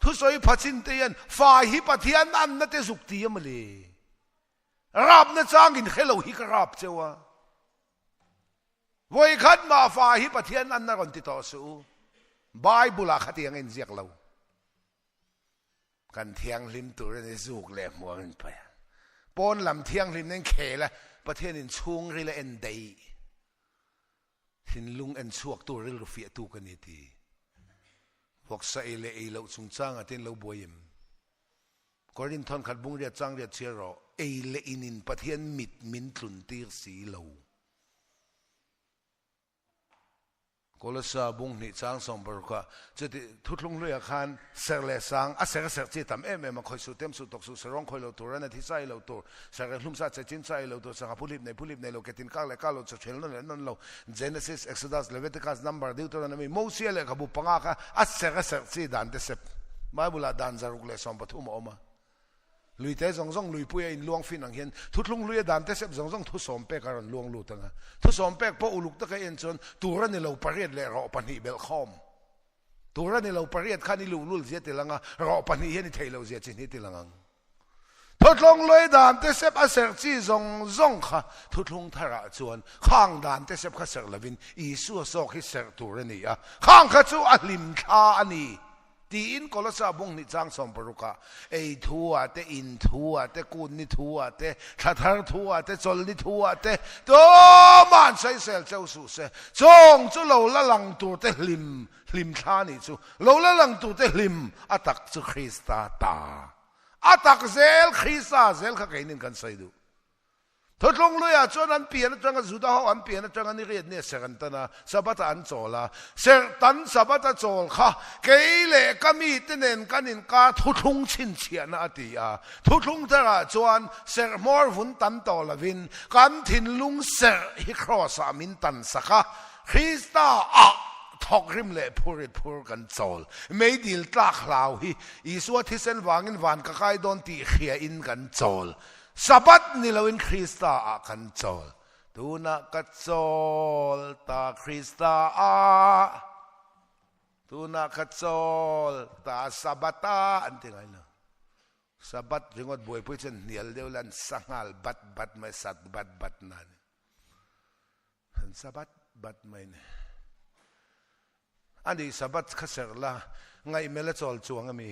thu soi pha chin te yan fa hi pathian an na te zukti amle rap na changin khelo hi ka rap chewa voi khat ma fa hi pathian an na ron ti to su Bible khati anga inziak lo kan thiang lim tur ne zuk le mo min pa pon lam thiang lim nen khela pathian in chung ri la en dei hin lung en chuak tu ril fi tu kan ti wok sa ele e lo chung chang atin lo boyim korin thon khat bung ria chang ria chero e le inin pathian mit min tlun tir si lo kolasa bung ni chang som bar kha cheti thutlung le khan ser le sang a ser chi tam em khoi su tem su tok su serong khoi lo tur na thi sai lo tur ser hlum sa che chin sai lo tur sa pulip nei lo ketin ka le ka lo chel non lo Genesis Exodus Leviticus Number Deuteronomy Moses le kabu panga kha a ser chi dan te sep Bible dan zaruk le som pathum oma lui te zong lui pu in luang fin ang hian thutlung lui dan te sep zong thu som pe karon luang lu tanga thu som pe po uluk ta ka en chon turan ni lo pariat le ro pani bel khom turan ni lo pariat khani lu lul zia te langa ro pani hian ni thailo zia chin hi te langang thutlung lui dan te sep a ser chi zong kha thutlung thara chuan khang dan te sep kha ser lavin isu so khi ser turan ni a khang kha chu a lim tha ani ti in kolasa bung ni chang som paruka ei thua te in thua te kun ni thua te thathar thua te chol ni thua te to man sai sel chau su se chong chu lo la lang tur te hlim tha ni chu lo la lang tur te hlim atak chu Krista ta atak zel Krista zel kha kainin kan sai du thutlung luya chon an pian atanga zuda ho an pian atanga ni red ne sekan tana sabata an chola ser tan sabata chol kha keile kami tenen kanin ka thutlung chin chiana atia thutlung tara chuan ser mor vun tan to lavin kan thin lung ser hi cross amin tan saka Krista a thok rim le phur kan chol mei dil tlak lau hi iswa thisen wangin van ka kai don ti khia in kan chol Sabat ni lawin Krista a kan chol tu na katsol ta Krista a tu na katsol ta sabata anting ay na sabat ringot buhay po ito niyal deulan sangal bat may sat bat na sabat bat may na ani sabat kaser la ngay mela chol chuang ami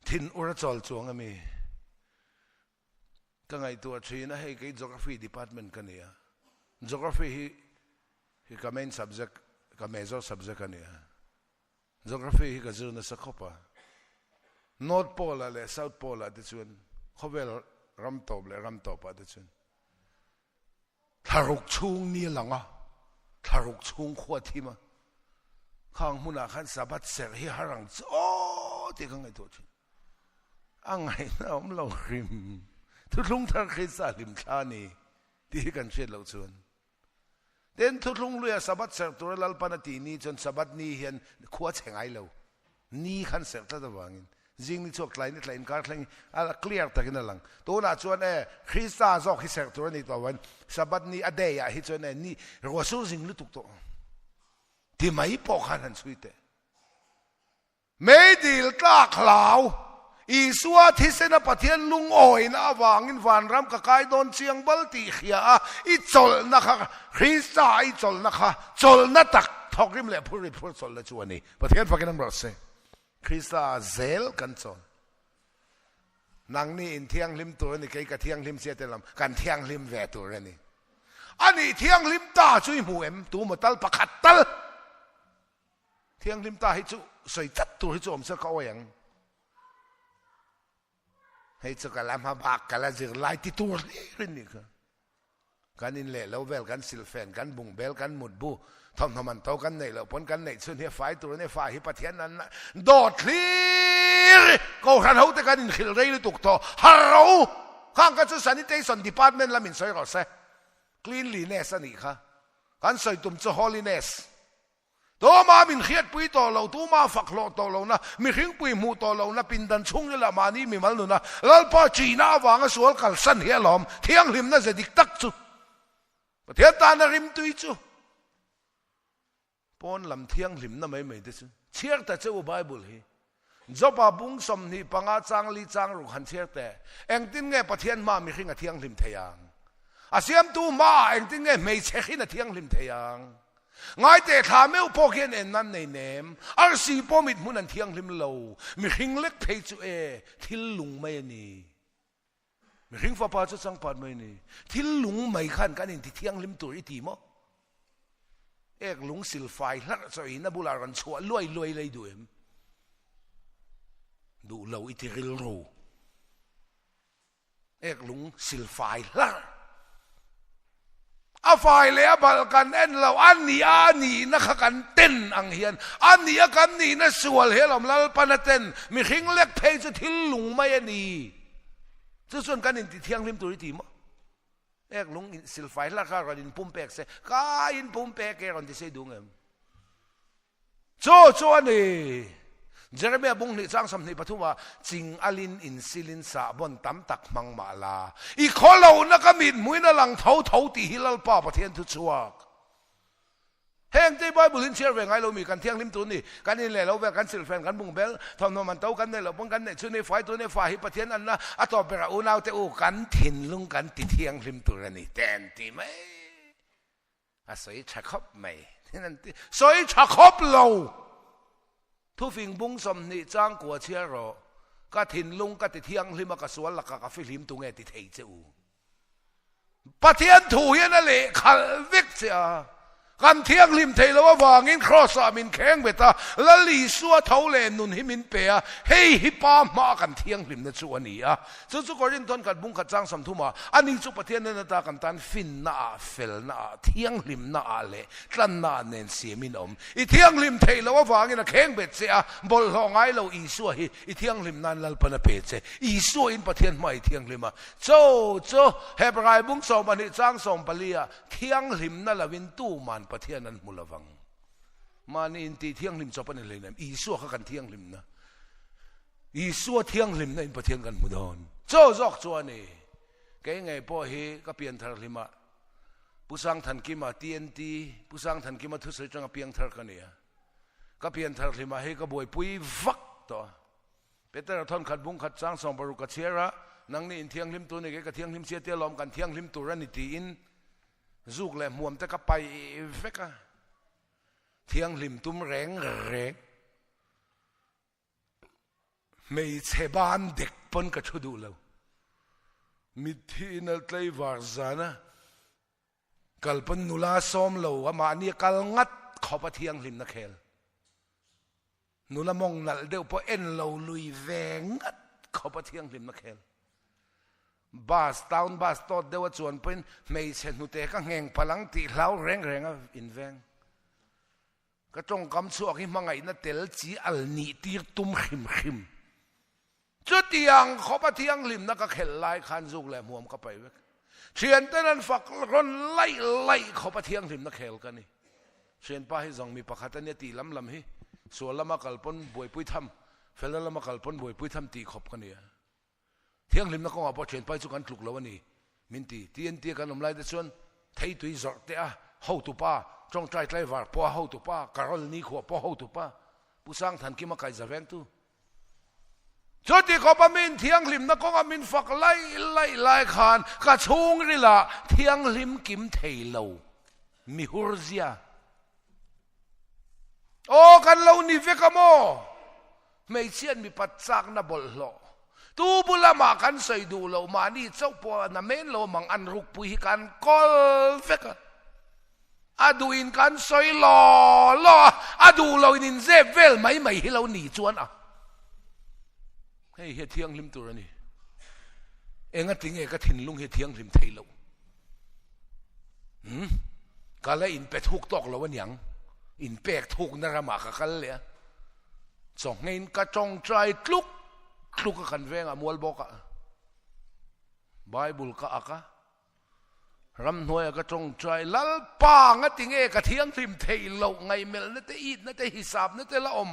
tin ura chol chuang ami ka ngay tua china hey kay geography department kaniya geography hi ka main subject ka major subject kaniya geography hi ka zuna sa khopa north pole le south pole ati chun khovel ramtop ati chun tharuk chung ni langa tharuk chung khwathima khang huna khan sabat ser hi harang cho ti ka ngay tua chin angai na lo rimทุลุงทางเคยสาลิมชานีที่กันเชื่อเราชวนเดินทุลุงลุยสะบัดเสกตัวลัลปนาตีนี้จนสะบัดนี้เห็นขวดแฉงไอเรานี่ขันเสกตะตะวังจิงนี่ชกไหลนี่ไหลการไหลอะไรเคลียร์ตะกินหลังตัวน่ะชวนคริสต์จอกให้เสกตัวนี้ตัววันสะบัดนี้อเดียให้ชวนนี่รัวสู้จิงลุตุกตัวที่ไม่ปอกขันสุดเตะไม่ดีลตาขลาวอีสัวที่เสนาปะเทียนลุงโอยนะวางินวันรำกะกายโดนเชียงบัลติเขียอีจลนะคะคริสต์อีจลนะคะจลนัตักทอกริมเล่พูดจลละจวนนี่ปะเทียนฟังกันน้ำรสเซคริสต์เซลกันจลนางนี่อินเทียงลิมตัวนี่ใครกะเทียงลิมเสียแต่ลำกันเทียงลิมแวตัวนี่อันนี้เทียงลิมตาช่วยหมูเอ็มตัวมาตัลปะขัดตัลเทียงลิมตาให้จู่ใส่จัดตัวให้จู่อมเสกเอาอย่างให้จะกันละมาบักกันละจะไล่ติดตัวนี่ค่ะกันอินเล่แล้วเวลกันซิลเฟนกันบุงเบลกันหมุดบูทำมันเท่ากันในแล้วผลกันในส่วนที่ฝ่ายตัวในฝ่ายฮิปเทียนนั้นโดดลีก็ขันเขาแต่กันอินขิลเรย์ตุกโตฮัลโหลข้างกันจะสันนิษฐานดีพาร์ตเมนต์ละมินใส่ก็เซ่คลีนลีเนสนี่ค่ะกันใส่ตุ่มจะฮอลลีเนสตัวมามินเขียดปุยตัวเราตัวมาฝักโลตัวเรานะมีขิงปุยมูตัวเรานะปินดันชุ่งนี่ละมานี่มีมันนู่นนะแล้วพอจีน่าวางสวลกัลสันเฮียหลอมเที่ยงริมน่าจะดิกตักจูประเทศตานาริมตุยจูปนลำเที่ยงริมน่ะไม่ได้จูเชื่อแต่เจ้าไบเบิลฮีจบบุ้งสมนี่ปังอาจางลีจางรุขันเชื่อแต่เอ็งตินเงประเทศมามีขิงเที่ยงริมเทียงอาเซียมตูมาเอ็งตินเงไม่เชื่อขินเที่ยงริมเทียงง่ายแต่ข้าไม่อุปกรณ์นั้นในเนมอาศีพอมิดมุนันเที่ยงริมโลมีหิงเล็กเพจจูทิลลุงไม่นี่มีหิงฟ้าป่าจะสังปัดไม่นี่ทิลลุงไม่ขันกันอินที่เที่ยงริมตัวอีทีมั้งเอกลุงสิลไฟลักษณะนับบุลารันชัวลอยเลยดูเอ็มดูเราอีทีริลโรเอกลุงสิลไฟลักอาฝ่ายเลี้ยบาลกันเอ็นเราอันนี้นะคะกันเต้นอังเฮียนอันนี้กันนี่นะส่วนเฮลมลาปนเต้นมีขิงเล็กเพยจะทิ้งลุงไม่นี่จะส่วนกันอินที่เที่ยงริมตัวทีมั้งเอกลุงสิลไฟลักษณะกันอินปุ่มเปกเสกาอินปุ่มเปกเอกันที่เสดูเงิมโจ้นี่เจอเมียบุ้งนี่จ้างสำนีปฐุมว่าจิงอลินอินซิลินสาบนตั้มตักมังมาลาอีกคนเรานักมิดมวยนั่งหลังเท้าตีฮิลลป้าประเทศทุชัวเฮงที่ใบบุลินเชื่อเรื่องไงเรามีกันเที่ยงริมตัวนี่กันนี่แหละเราแวกันสิลแฟนกันบุ้งเบลทำนมันเต้ากันเนี่ยเราป้องกันเนี่ยช่วยในฝ่ายตัวในฝ่ายฮิประเทศนั้นนะอะต่อไปเราอุณาวแต่อุกันถิ่นลุงกันติเที่ยงริมตัวนี่แต่นตีไหมอะสวยชักคบไหมที่นั่นตีสวยชักคบเราทุฟิงบุ้งสมนิจ้างกัวเชียรอก็ถิ่นลุงก็ติเที่ยงริมกสวนหลักกะฟิลิมตุงเอติเทเจูประเทศถูยันเลยขัลวิกเสียกันเที่ยงริมเทแล้วว่าวางินครอสมินแข็งเบตาละลีสัวเท่าเลนุนหิมินเปียเฮฮิปามากันเที่ยงริมในส่วนนี้อ่ะจุกอรินทอนกัดบุ้งกัดจ้างสัมทุมาอันนี้จุประเทศนั้นตากันตันฟินน่าเฟลน่าเที่ยงริมน่าเล่ตันน่าเนนเสียมินอมอีเที่ยงริมเทแล้วว่าวางินแข็งเบตเสียบอลหองไอเราอีสัวฮีอีเที่ยงริมนั้นลัลปนเปเซอีสัวอินประเทศไม่เที่ยงริมอ่ะโจ้เฮบรายบุ้งสมอันนี้จ้างสมปลีอ่ะเที่ยงริมนั่นละวินตู้มันประเทศมุลวังมานี่อินตีเที่ยงริมจบปันเลยนะอีสัวเขากันเที่ยงริมนะอีสัวเที่ยงริมนะอินประเทศกันมุดอนโจ้จอกจวนนี่แกไงพ่อเฮก็เปลี่ยนทางริมะ ผู้สร้างทันกิมาทีเอ็นทีผู้สร้างทันกิมาทุสจังเพียงเท่ากันเนี่ยก็เพียงเท่าที่มาให้ก็บวยปุยฟักตัวเปเตอร์ทอนขัดบุ้งขัดสร้างสองบรุกัดเชียระนังนี่อินเทียงลิมตัวนี่ก็เทียงลิมเสียเตียลอมกันเทียงลิมตัวรันตีอินจุกแหลมหวมแต่ก็ไปเฟกะเทียงลิมตุ้มแรงไม่เชบานเด็กปนกับชุดูเรามิที่นั่นเลยว่าจานะกัลปนนุลาซ้อมเราว่ามาเนี่ยกัลงัดขอบเทียงลิมนักเคลนุลามองนั่นเดี๋ยวพอเอ็นเราลุยแวงงัดขอบเทียงลิมนักเคลบาสตาวน์บาสตอดเดี๋ยวชวนเป็นไม่เช่นนุเตะก็แหงพลังตีเหลาแรงอินแวงก็จงกำชัวกิมังไงนั่นเตลจีอัลนีตีตุ้มขิมจุดยังขอบเทียงลิมนักเคลไล่ขันจุกแหลมหัวมก็ไปเวกเชียนแต่นั้นฝักร้อนไล่ขอบเทียงลิมนักเคลกันนี่เชียนป้าให้จงมีประคัตเนี่ยตีลำฮิส่วนละมากัลปนบวยปุยทำเฟลละมากัลปนบวยปุยทำตีขบกันเนี่ยเทียงลิมนักก็ว่าพอเชียนไปจุกันถูกแล้ววันนี้มินตีที่อันตีกันลมไล่แต่ส่วนไทยตุยจอดเตะเฮาตุป้าจงใจไล่วาร์พอเฮาตุป้าการอลนี่ขัวพอเฮาตุป้าผู้สร้างทันกิมาไก่จะแวงตู้ชุดที่เขาปมินเทียงลิมนักก็มินฝักไล่ขานกระชงริละเทียงลิมกิมเทโลมิฮุรเซียโอ้กันเรานี่เวกโมไม่เชี่ยนมีปัจจักนับบลโลตูบุลมากันใส่ดูเรามานี่เจ้าปวนาเมนเรามังอันรุกปุยกันกอลเฟกอดูอินกันใส่หล่ออดูเราอินเซเวลไม่ให้เราหนีจวนอ่ะให้เฮียเทียงลิมตัวนี่เองก็ถึงเองก็ถิ่นลุงเฮียเทียงลิมไทยเราก็เลยอินเป็ดทุกตอกเราวันยังอินเป็ดทุกนรมากันเลยสองเงินกระจงใจคลุกกันเวงอะมัวลบอกอะไบเบิลก็อะกะรำหน่วยกระจงใจลัลป่างติงเอกระเทียงริมเทยเราไงเมลนั่นแต่อีดนั่นแต่ฮิสาบนั่นแต่ละอม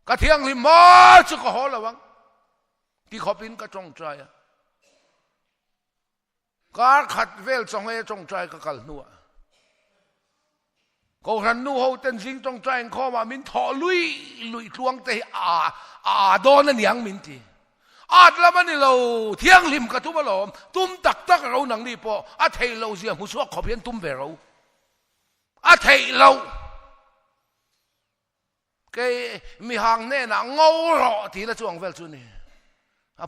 กระเทียงริมมาจุกหอละวังที่ขบินกระจงใจการขัดเวลสองเอจงใจก็กัลนัวก็รันนูเขาเต้นสิงจงใจข้อมามินถอลุยทวงแต่โดนนั่นยังมินทีแล้วมันนี่เราเที่ยงลิมกระทุ่มเราตุ้มตักเราหนังนี่พอเทเราเสียมุสวกขอเพียนตุ้มเวเราเทเราแกมีหางแน่นะเงาหล่อทีละช่วงเวลชุนี่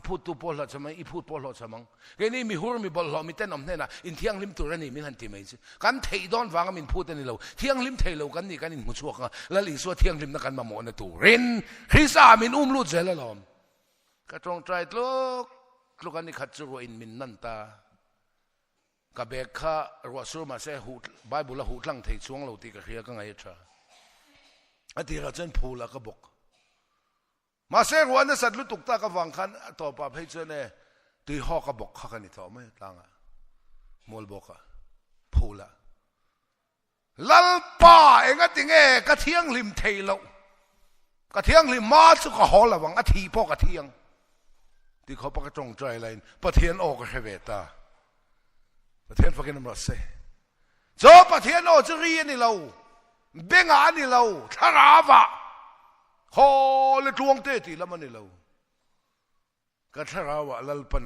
พูดตัวพอละใช่ไหมพูดพอละใช่ไหมแกนี่มีหูมีบอลหล่อมีเต้นนำแน่นะอินเที่ยงลิมตัวนี่มิหันตีไม่ใช่กันเทดอนฟังมินพูดแต่นี่เราเที่ยงลิมเทเรากันนี่กันอินมุสวกแล้วลิสวเที่ยงลิมนักกันมาหมดนะตัวเรนคริสามินลูดเซลลอมก็ตรงใจลูกกันนี่ขัดจูอินมินนันตากับเบกข้ารัวซูมาเสหูไบเบิลหูลังเทช่วงเราตีกับเฮียก็ไงจ้าอดีตเราเจนพูละก็บอกมาเสกวันนั้นสัตว์ลุตุกตากับวังคันต่อไปให้เจนเนี่ยตีหอกระบอกข้ากันนี่ต่อไม่ต่างอ่ะมอลบอกอ่ะพูละลัลป้าเองก็ติงกระเทียงริมเทลกระเทียงริมมาสุกหอละวังอาทีพ่อกระเทียงที่เขาประจงใจอะไรประเทียนโอกระเวตาประเทียนฟังกันมาเสจบประเทียนโอจะเรียนนี่เราเบ่งอันนี่เราทาราวะโฮเลทวงเตติละมันนี่เราก็ทาราวะลัลปัน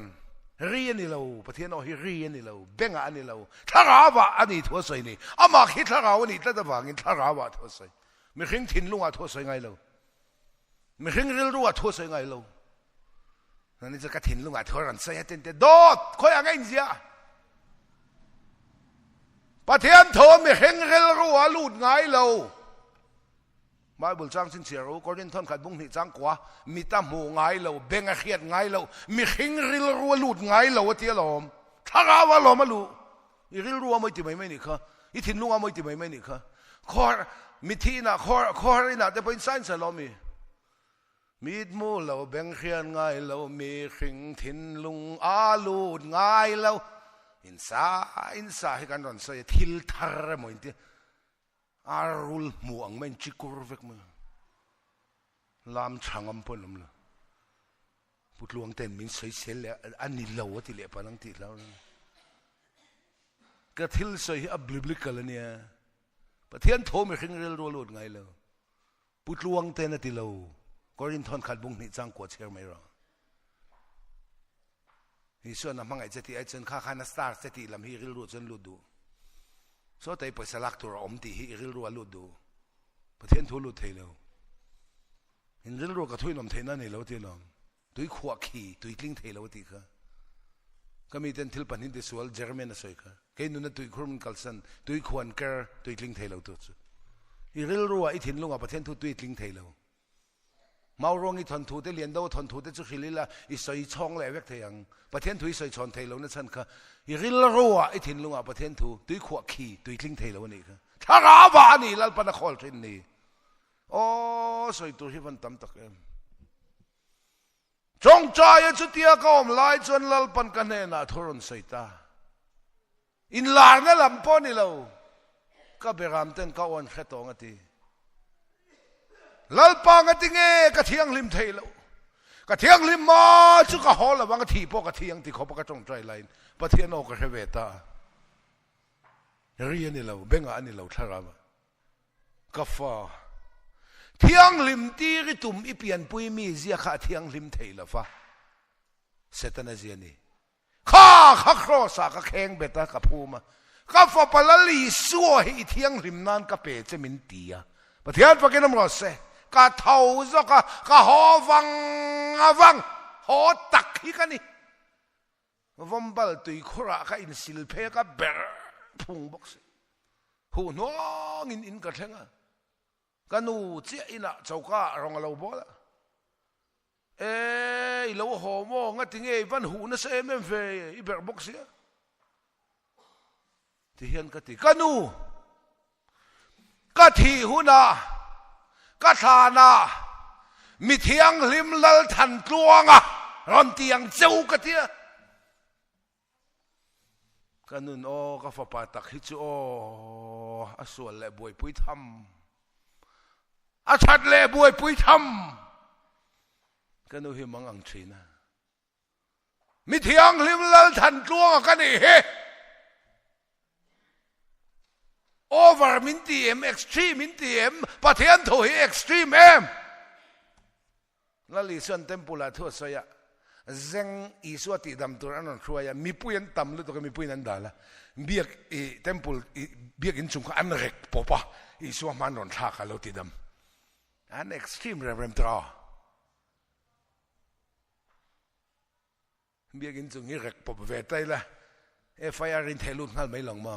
เรียนนี่เราประเทศเราเรียนนี่เราเบ่งอันนี่เราทาราวะอันนี้ทั่วใส่นี่อามาคิดทาราวะนี่แต่ว่ากินทาราวะทั่วใส่ไม่ขิงถิ่นลุงอ่ะทั่วใส่ไงเราไม่ขิงเรื่องรู้อ่ะทั่วใส่ไงเรานั่นนี่จะกระถิ่นลุงอ่ะทั่วรันใส่เต็มโดดคอยอะไรเสียประเทศโทไม่เห็นเรื่องรู้อ่ะลูดไงเราไบเบิลจ้างสินเสียรู้ก็เรียนท่อนขัดบุ้งที่จ้างกว่ามีตั้มหูไงเราเบ่งเขียดไงเรามีขิงริลรัวลูดไงเราว่าเที่ยวลมถ้าเราว่าเรามาลูอีริลรัวไม่ติไม่นี่ค่ะอีถิ่นลุงไม่ติไม่นี่ค่ะขอมีที่น่ะขออะไรน่ะแต่เป็นไซน์สลอมีดมูเราเบ่งเขียดไงเรามีขิงถิ่นลุงอาลูดไงเราอินซาให้กันรอนใส่ทิลทาร์มอินที่อารุลมัวงมันจิกรเวกมือลามช่างอัมพลมละพุทธลวงเต็นมินใส่เสร็จแล้วอันนี้เราที่เลี้ยปนังติดแล้ว กระทิลสอยอับลิบลิกกันเนี่ยประเทียนโทไม่ขึ้นเรือรัวหลุดไงเลยปุตลวงเตนติโลกอรินทอนขัดบุงนี่จังกวดเชื่อไม่รอนี่ส่วนน้ำมังไอเจติไอเจนข้านัสตาร์เจติลำฮีริลรัวจนลุดดูส่วนแต่ไปสลักตัวอมตีฮีริลรัวลุดดูประเทียนทูลุดเทเลหินริลรัวกับทุยลมเทนั่นนี่แล้วที่ลมตุยขวาขี่ตุยกลิ้งเทเลวตีค่ะก็มีเต็นทิลปันหินที่สวลเจอร์เมนสวยค่ะแค่นู้นตุยครุมกัลสันตุยขวานเกอร์ตุยกลิ้งเทเลวตัวสุดฮิริลรัวไอถิ่นลุงอ่ะประเทศทูตุยกลิ้งเทเลวเมารงอีทนทูได้เรียนดูทนทูได้จุฮิลิละอีสอยช่องเลยเวกเทียงประเทศทูอีสอยชนเทเลวนั่นฉันค่ะฮิริลรัวไอถิ่นลุงอ่ะประเทศทูตุยขวาขี่ตุยกลิ้งเทเลวนี่ค่ะถ้าราวานี่ลัลปนคอลทินนี่โอ้สอยตัวที่มันตั้มตักเอ็มจงใจจุดเดียก็อมไล่จนลัลปันกันเนน่าทุรนใส่ตาอินลาร์นั่นลำปอนี่เราก็เบรามเต้นก็วันแค่ตองตีลัลปังติเงกะเทียงริมเทลกะเทียงริมมาจุกะฮอลวังทีปอกะเทียงที่เขาปกจงใจไลน์ปะเทียนโอกะเวตาเรียนนี่เราเบ่งอันนี่เราทารามกาฟ้าเทียงริมตีริตุมอีเปียนปุยมีเสียข้าเทียงริมเทลฟ้าเสตนาเจียนี่ข้าครอสากะแข็งเบตากะพูมาข้าฟ้าปลลีสัวให้เทียงริมนั้นกะเปจะมินตีอะปะเทียนปะกินน้ำรสเสกะเท่าซะกะหอวังหอตักฮิกันนี่วันบัลตุยคราค่ะอินสิลเพกะเบรพุงบ็อกซ์หูน้องอินกะเทงะกันนูเจ้าอินะเจ้าก้ารองเราบ่ละเราหอมงัดถึงวันหูนั่นเสียไม่เฟยอีเบรบ็อกซ์ที่เห็นกะติกันนูกะทีหูนะกะทานามีเทียงริมลัลทันกลวงอ่ะรอนเตียงเจ้ากะเทียกันนุนโอ้ก็ฟ้าปาตักฮิจูโออาส่วนเล่บวยปุยทำอาชัดเล่บวยปุยทำกันนุหิมังอังชีนะมีเทียงริมลัลทันกลวงกันนี่เฮover มินตีเอ็ม extreme มินตีเอ็มประเทศถูก extreme เอ็มแล้วลิส่วนเต็มปุระทั่วสยะเซงอีสวติดำตัวนั้นช่วยมีปุยนต่ำหรือตัวก็มีปุยนั้นด่าละเบียกเต็มปุเบียกอินจุงอันเร็กปปะอีสวมันนนทักเราติดำอัน extreme เริ่มตราเบียกอินจุงนี่เร็กปปเวทได้ละไฟอารินเทลุนนั่นไม่ลงมา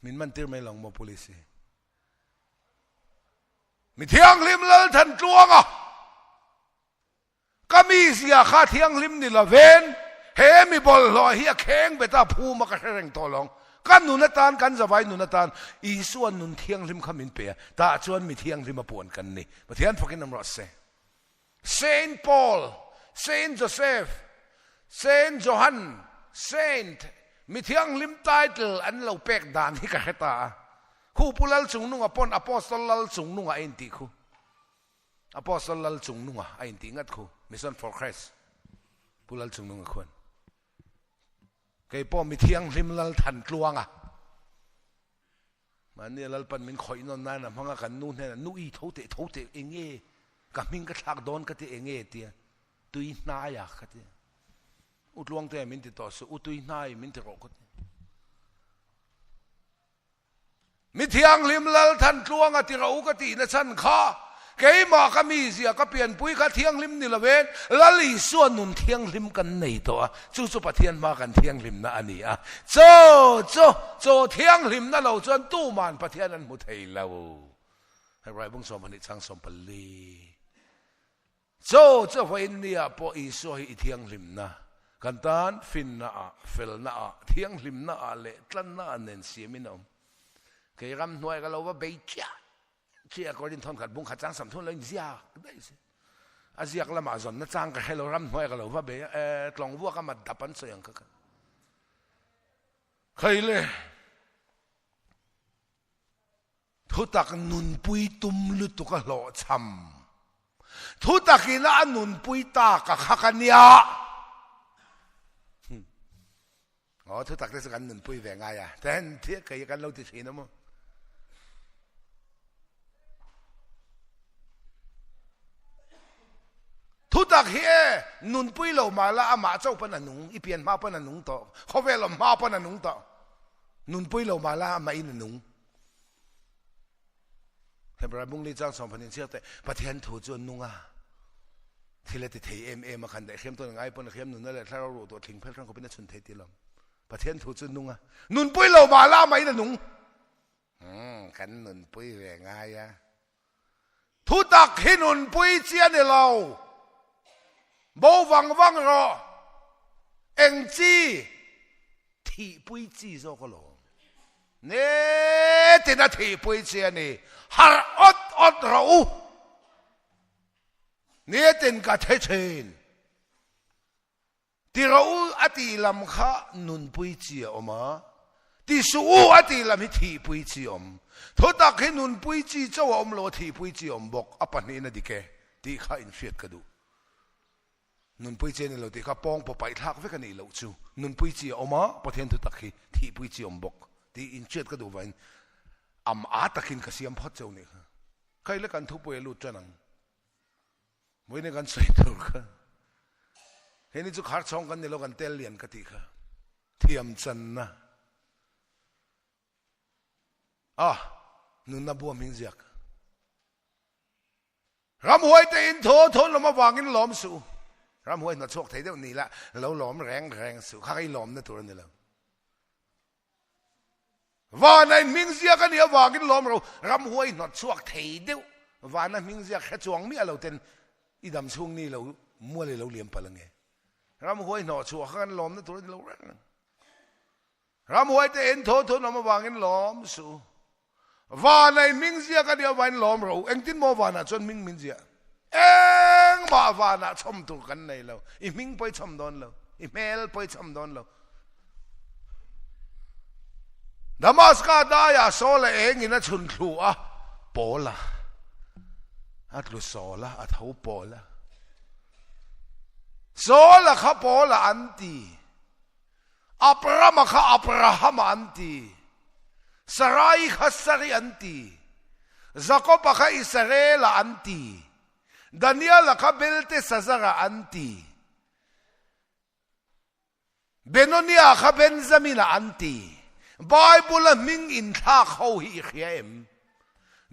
มินมันตีไม่ลงมา polisi มีเทียงริมลัลทันกลวงอ่ะก็มีเสียข้าเทียงริมนี่ละเวนเฮมีบอลลอยเฮียแข็งเบต้าพูมากระเร่งตัวลงกันนุนตานกันสบายนุนตานอีส่วนนุนเทียงริมขมินเปียตาชวนมีเทียงริมมาปวนกันนี่มาเทียนฟังกินน้ำรสเซเซนต์ปอลเซนต์โจเซฟเซนต์โจฮันเซนต์มีเทียงริมไตเติลอันเราเป็กดานที่กระตาคู่ปุลัลจุงนุ่งอปอนอปอสตลัลจุงนุ่งไอ้อินติคู่อปอสตลัลจุงนุ่งไอ้อินติงัดคู่มิสันฟอร์คริสปุลัลจุงนุ่งคนไก่ป้อมีเทียงริมลัลทันกลวงอ่ะมันเนี่ยลัลปันมินคอยนอนนั่นนะพังกันนู่นเนี่ยนู่อีเท่าเตะเองกับมินกระทักโดนกระเตะเองเตียตุยนายอ่ะกระเตะอุดลวงเตะมินติดต่อสู้อุตุยนายมินติรอกดมิเทียงริมลัลทันกลวงอติเรากตินะฉันข้าเกยมาก็มีเสียก็เปลี่ยนปุ้ยก็เทียงริมนี่ละเวนละลีส่วนนุนเทียงริมกันในตัวจู่ๆปะเทียนมากันเทียงริมนะอันนี้อ่ะโจเทียงริมนั่นเราจนตู้มันปะเทียนนั้นมุทัยเราให้ไรบุ้งสมพันธ์ช่างสมปลีโจพออินเดียพออีส่วนอีเทียงริมนะกันตานฟินนะเฟลนะเทียงริมนะเละตั้นนะเน้นเสียมินอมเกี่ยรำหน่วยก็เราว่าเบียเชี่ยก็ดินทอนขัดบุ้งขัดจ้างสำทุนเลยเสียได้สิอาเซียก็ละมาจนนั่งจ้างก็ให้เรารำหน่วยก็เราว่าเบียกลองวัวก็มาดับปันเสียงกันเคยเลยทุตักนุนปุยตุมลุตุกหล่อช้ำทุตักินะนุนปุยตากะขักันยา thu tắc thếกันนุนปุยแหวงไงอ่ะแต่เที่ยกันกันเราติดทีนะมั้งทุตักเฮนุนปุยเรามาละอามาเจ้าปนันนุงอีเปียนมาปนันนุงต่อเขาเวลามาปนันนุงต่อนุนปุยเรามาละอามาอินนุงเห็นปะบุ้งลีจ้างสองพันเชื่อแต่ประเทศถูจวนนุงอ่ะที่เราติดเอ็มมาขันแต่เข้มตัวไงปนเข้มนุนนั่นแหละถ้าเรารู้ตัวทิ้งเพื่อนเขาเป็นนักชนเทติลำประเทศถูจวนนุงอ่ะนุนปุยเรามาละอามาอินนุงกันนุนปุยแหวงไงอ่ะทุตักเฮนุนปุยเจียนเราบ่วังรอเอ็งจีที่ปุยจีโซก็ลงเนี่ยที่นั่นที่ปุยจีนี่ฮาร์อดเราเนี่ยที่นั่นก็เทเชนที่เราอติลำข้านุนปุยจีออกมาที่สู้อติลำที่ปุยจีอมทุกตักให้นุนปุยจีเจ้าอมโลที่ปุยจีอมบอกอปันนี้นะดิแกที่ข้าอินเฟียดกระดูนุนปุยเจนี่เราที่ข้าป้องปไปทักไว้กันนี่เราจูนุนปุยจีออกมาประเทศทุตักให้ที่ปุยจีอมบอกที่อินเฟียดกระดูวันอาตักินกระเสียมพัดเจ้านี่ค่ะใครเล่กันทุบไปลุดจังไม่ในการใส่ตัวค่ะเห็นนี่จุกขาดช่องกันนี่เรากันเตลเลียนกติค่ะเทียมจันนะนุนนับบัวมิงเจียกรำหวยแต่อินโทนเรามาวางอินหลอมสู่รำหวยนัดโชคไทยเดี๋ยวนี้ละเราหลอมแรงสู่ข้าไอ้หลอมนั่นตัวนี้แล้วว่าในมิงเสียกันเนี่ยวางกินหลอมเรารำหวยนัดโชคไทยเดี๋ยวว่าในมิงเสียแค่จวงมีเราเต็นอีดำช่วงนี้เรามัวเลยเราเลี้ยงไปละไงรำหวยนัดโชคกันหลอมนั่นตัวนี้เรารำหวยแต่อินโทนเรามาวางกินหลอมสู่ว่าในมิงเสียกันเดียววันหลอมเราเอ็งทิ้งมาวานะจนมิงเสียเอ็งมาวานะชมตัวกันในเราอีมิงไปชมโดนเราอีเมลไปชมโดนเราดามัสกาได้อะโซเลเองอินะชุนครูอะโปล่ะอัตลุโซล่ะอัตหูโปล่ะโซล่ะข้าโปล่ะอันตีอับรามาข้าอับราฮัมอันตีสรายข้าสรายอันตีจักรพรรดิอิสราเอลอันตีดานิเอลข้าเบลเตซาซาระอันตีเบโนเนียข้าเบนซามินาอันตีไบเบิลมิงอินท่าเขาฮิเขียม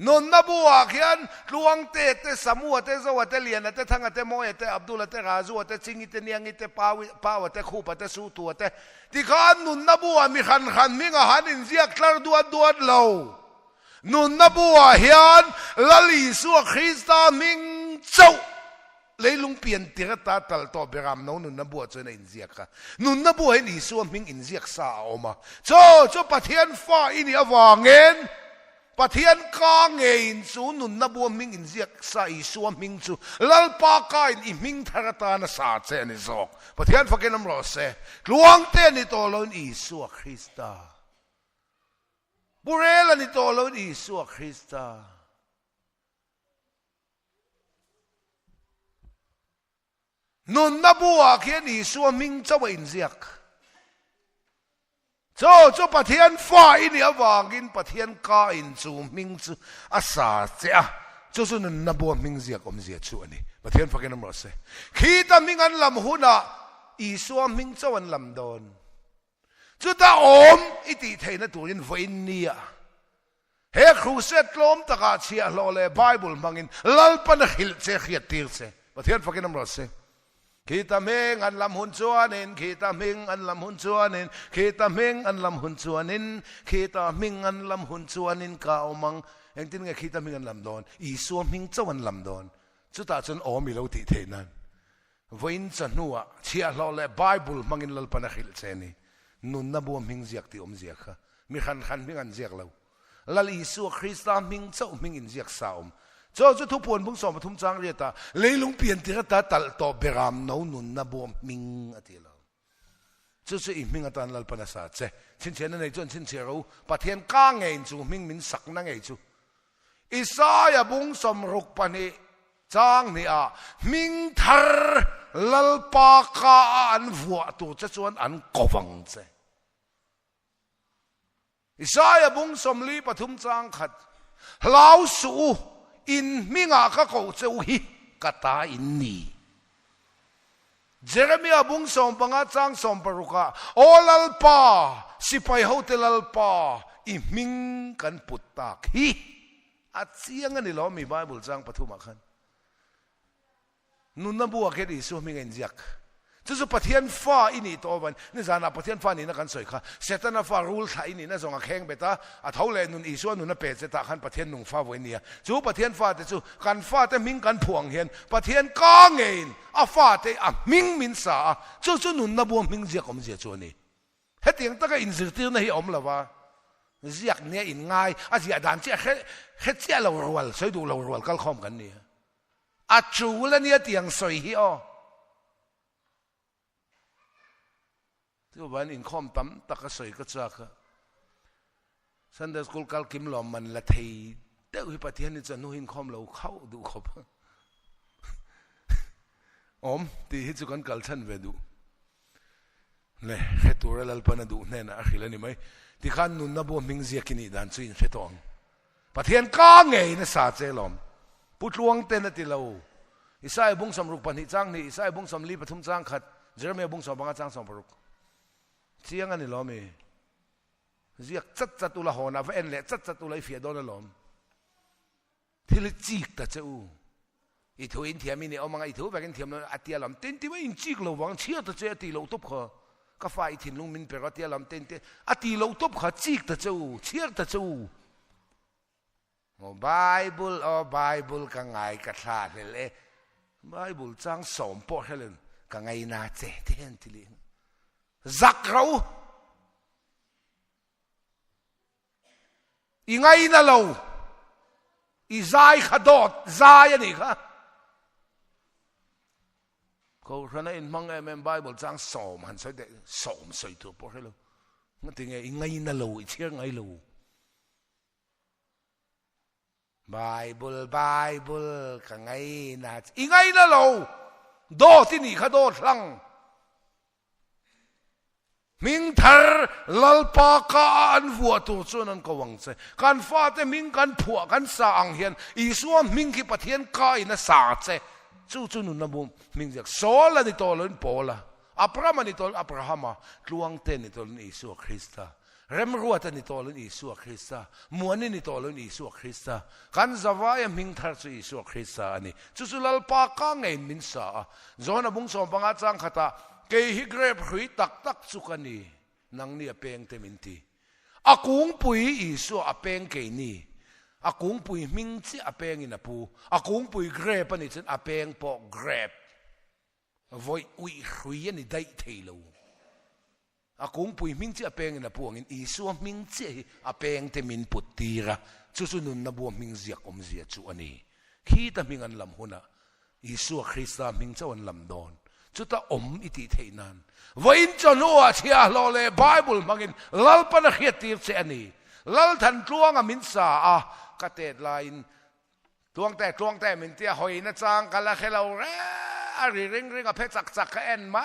นนนับว่าเขียนลวงเตะสมัวเตะโซวเตะเลียนเตะทั้งเตะโมยเตะอับดุลเตะราจูเตะจิงเตะเนียงเตะป้าวเตะคูปเตะสูตัวเตะที่ข้านนนับว่ามีขันมิงอาหารอินเสียคลาร์ดวดเรานุนนับว่าเฮียนลลิสุคริสต์มิงเจ้าเลยลุงเปลี่ยนติระตาตัลต่อเบรามนุนนับว่าจะในอินเสียค่ะนุนนับว่าเห็นอิสุมิงอินเสียสาออกมาโจ้ประเทศฟ้าอินเดียวว่าเงินประเทศกางเงินสูนุนนับว่ามิงอินเสียสาอิสุมิงจูลัลปากายอิมิงทาระตานะสาเจนิจอกประเทศฟังกันน้ำรอเสลวงเตนิโตลอนอิสุคริสต์บุเรลนิโตลอนอิสุคริสต์นุนนับว่าเขียนอิสุมิงจะว่าอินเสียกโจ้ประเทศฟ้าอินเดียวว่ากินประเทศกาอินจูมิงจูอาสาเจ้าสุนุนนับว่ามิงเสียกอมเสียชัวนี่ประเทศฟังกันน้ำรสขีดมิงอันลำหุนะอิสุมิงจะวันลำดอนจุดตาอมอิติเทนตัวยินวินเนียเฮครูเซตลมตะกาเชียโลเลไบเบิลมังอินลัลปันหิลเซขีดตีร์เซประเทศฟังกันน้ำรสขีตาเมงอันลำหุนจวนินขีตาเมงอันลำหุนจวนินขีตาเมงอันลำหุนจวนินขีตาเมงอันลำหุนจวนินก้าวมังเอ็งที่ไงขีตาเมงอันลำดอนอีสวมิงเจ้าอันลำดอนจุดตาจนอมีเราติเทนันวินจันนัวเชียร์เราเลยไบเบิลมังอินลัลปนักฮิลเซนีนุนนับว่ามิงเจียกที่เจียกค่ะมีขันมิงอันเจียกเราลัลอีสวคริสต์มิงเจ้ามิงอินเจียกสาวโจ้ทุกปวนบุ้งสอมทุ่มจางเรียตาเลยลุงเปลี่ยนที่ตาตัลต่อเบรามน้องนุนนับว่ามิงอติเราจู่อีมิงอตันลัลปนัสาเจชินเชนนั่นเองจนชินเชรูประเทศก้างเงินจู่มิงมินสักนั่งเองจู่อิสายาบุ้งสมรุกปนีจางนี่มิงทาร์ลัลปากาอันวัวตัวจะชวนอันกวังเจ Isaiah bung som li pathum chang khat lau su in minga ka ko cheu hi kata in ni Jeremiah bung som panga chang som paruka olal pa sipai hotel al pa i ming kan putak hi at siang ani lo mi Bible chang pathum khan nun na buwa ke di su ming enjak chu pathian fa ini to ban ni zana pathian fa ni na kan soi kha setana fa rule tha ini na zonga kheng beta a thole nun isu nun na pe che ta khan pathian nung fa voinia chu pathian fa te chu kan fa te ming kan phuang hian pathian ka ngein a fa te a ming min sa chu nun na bu ming je kom je chu ni hetiang ta ka in zirtir na hi om lawa ziak ne in ngai a zia dan che he che lo rwal soi du lo rwal kal khom kan ni a chu la ni tiang soi hi oที่วันอินคอมตั้มตะกะสอยกะจักสันเดสกุลกัลกิมลอมมันละเทยเดี๋ยวที่ประเทศนี้จะนู่นอินคอมเราเข้าดูขบที่ฮิจุกันกัลชันเวดูเนี่ยเหตุตัวเราปนดูเนี่ยนะขิลนี่ไหมที่ขันนุนนับว่ามิงเสียกินีดันซุยเฟตองประเทศก้างไงนะสาเจลอมพุทธวงเตนติเราอิสราเอลบุ้งสมรุปปนิจังนี่อิสราเอลบุ้งสมลีปฐุมจังขัดเจอเมียบุ้งสมบังจังสมปรุกเชียงอันนี้ล้อมเรียกจัดตุลาหอนะเอ็นเละจัดตุลาเฟียดอนล้อมที่ลิจิกแต่เจ้าอีทูอินเทียมินี่เอามังอีทูแบบอินเทียมอัตยาลำเต็นที่ว่าอินจิกเราหวังเชียแต่เจ้าตีเราตุบเขาก็ฝ่ายถิ่นลุงมินเปรอัตยาลำเต็นที่อัตยเราตุบเขาจิกแต่เจ้าเชียแต่เจ้าไบเบิลกังไงกัทาเลยไบเบิลจังสมปอดเลยกังไงน่าเจ๊เทียนที่เลี้ยงจักเราอีไงน่ะเราอีใจขดดใจนี่ค่ะเขาขณะอินมังเอ็มไบเบิลจังสอมหันใส่เด็กสอมใส่ตัวพอให้เรางั้นถึงอีไงน่ะเราอีเชื่อไงเราไบเบิลกังไงน่ะอีไงน่ะเราโดที่นี่ขดดลังมิงทาร์ลลปาการวัวตัวส่วนนั้นก็หวังใจการฟาดแต่มิงกันผัวกันสางเฮียนอีส่วนมิงที่ประเทศกายน่ะสาใจจู่นุนนบุมมิงจากโซลนี่ตัวล้นโปละอับราฮัมนี่ตัวอับราฮัมลวงเตนี่ตัวล้นอิสุคริสต์เริ่มรัวแต่นี่ตัวล้นอิสุคริสต์มวนนี่ตัวล้นอิสุคริสต์กันจะว่ายังมิงทาร์อิสุคริสต์อันนี้จู่ลลปากาเงินมินสาจอนะบุ้งสมบังอาจังขตาเกฮิเกรบหุยตักสุกันีนังนี่อเปงเตมินทีอากุงปุยอิสุอเปงเกนี่อากุงปุยมิงจีอเปงอินาปูอากุงปุยเกรบนี่ฉันอเปงปอกเกรบไว้อุยหุยนี่ได้เทลูอากุงปุยมิงจีอเปงอินาปูงินอิสุมิงจีอเปงเตมินปุตตีระจู่นุนนบัวมิงเสียกเสียจู่อันนี้ขี้ตามิงอันลำหุนะอิสุคริสต์มิงเจ้าอันลำดอนจุดตาอิติเทนันวันจันทร์ว่าเชียร์ลอเลไบเบิลมังอินลัลปนักเขียตีเสนีลัลทันตวงมินสากระเตดไลน์ตวงแต่มินเตียหอยนะจังกันละแค่เราเร่งกับเพชรจักแอนไหม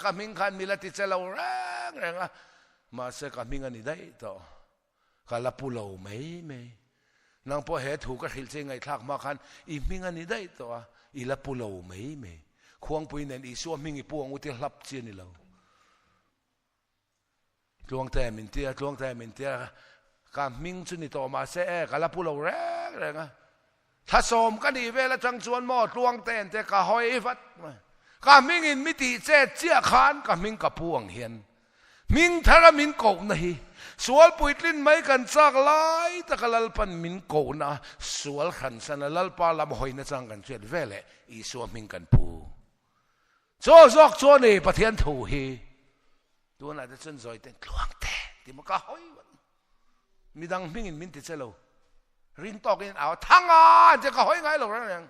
กับมิงคันมีละติเจเราเร่งมาเสกับมิงอันนี้ได้ต่อกันละปูเราไม่นางพอเหตุถูกก็หิลเซงไงทักมาคันอีมิงอันนี้ได้ต่ออีละปูเราไม่ควงปุยนั่นอีส่วนมิงอีพวงอุติลับเจียนี่เราจวงแต่มินเตียการมิงจุนี่ต่อมาเสียกันละพูเราแรงถ้าสมกันดีเวลาจังชวนหมอจวงแต่กะหอยฟัดการมิงอินมิติเจียขานการมิงกับพวงเฮียนมิงทารามิงโกนี่สวลปุยลิ้นไม่กันจากไล่ตะกะลัลปันมิงโกนะสวลขันสันลัลปาลำหอยนะจังกันเชียดเวลอีส่วนมิงกันปูโจซอกโจนี่ประเทศถูฮีตัวนั้นจะจนซอยเต็นหลวงแต่ที่มันก็หอยมีดังมิงอินมินติเจโลรินตอกอินเอาทั้งงานจะก็หอยไงหรอกนั่นเอง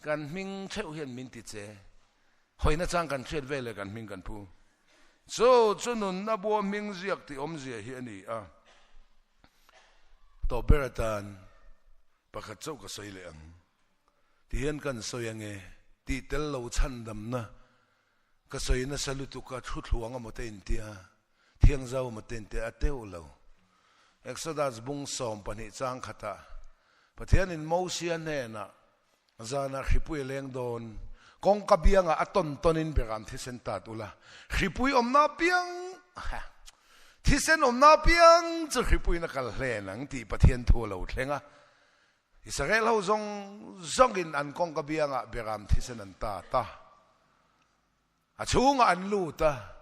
กันมิงเชื่อเห็นมินติเจหอยน่าจังกันเชื่อเวลกันมิงกันผู้โจนุนนับว่ามิงเสียกที่เสียเฮียนี่ต่อเบรตันปะขัดเจ้าก็สวยเลยที่เห็นกันสวยยังไงที่เตลเราชันดำนะก็สวยนะสลุตุกะชุดหลวงอมเตอินเตีย thiêng dâu một tên te ateu lâu Exodus bung som pani chang khata pathian in motion he na zana khipui leng don kong kabianga aton tonin beram thisen tat ula khipui omna piang thisen omna piang chu khipui na kal hlen ang ti pathian thu lo thlenga Israel ho zong in an kong kabianga beram thisen an ta achunga an lu ta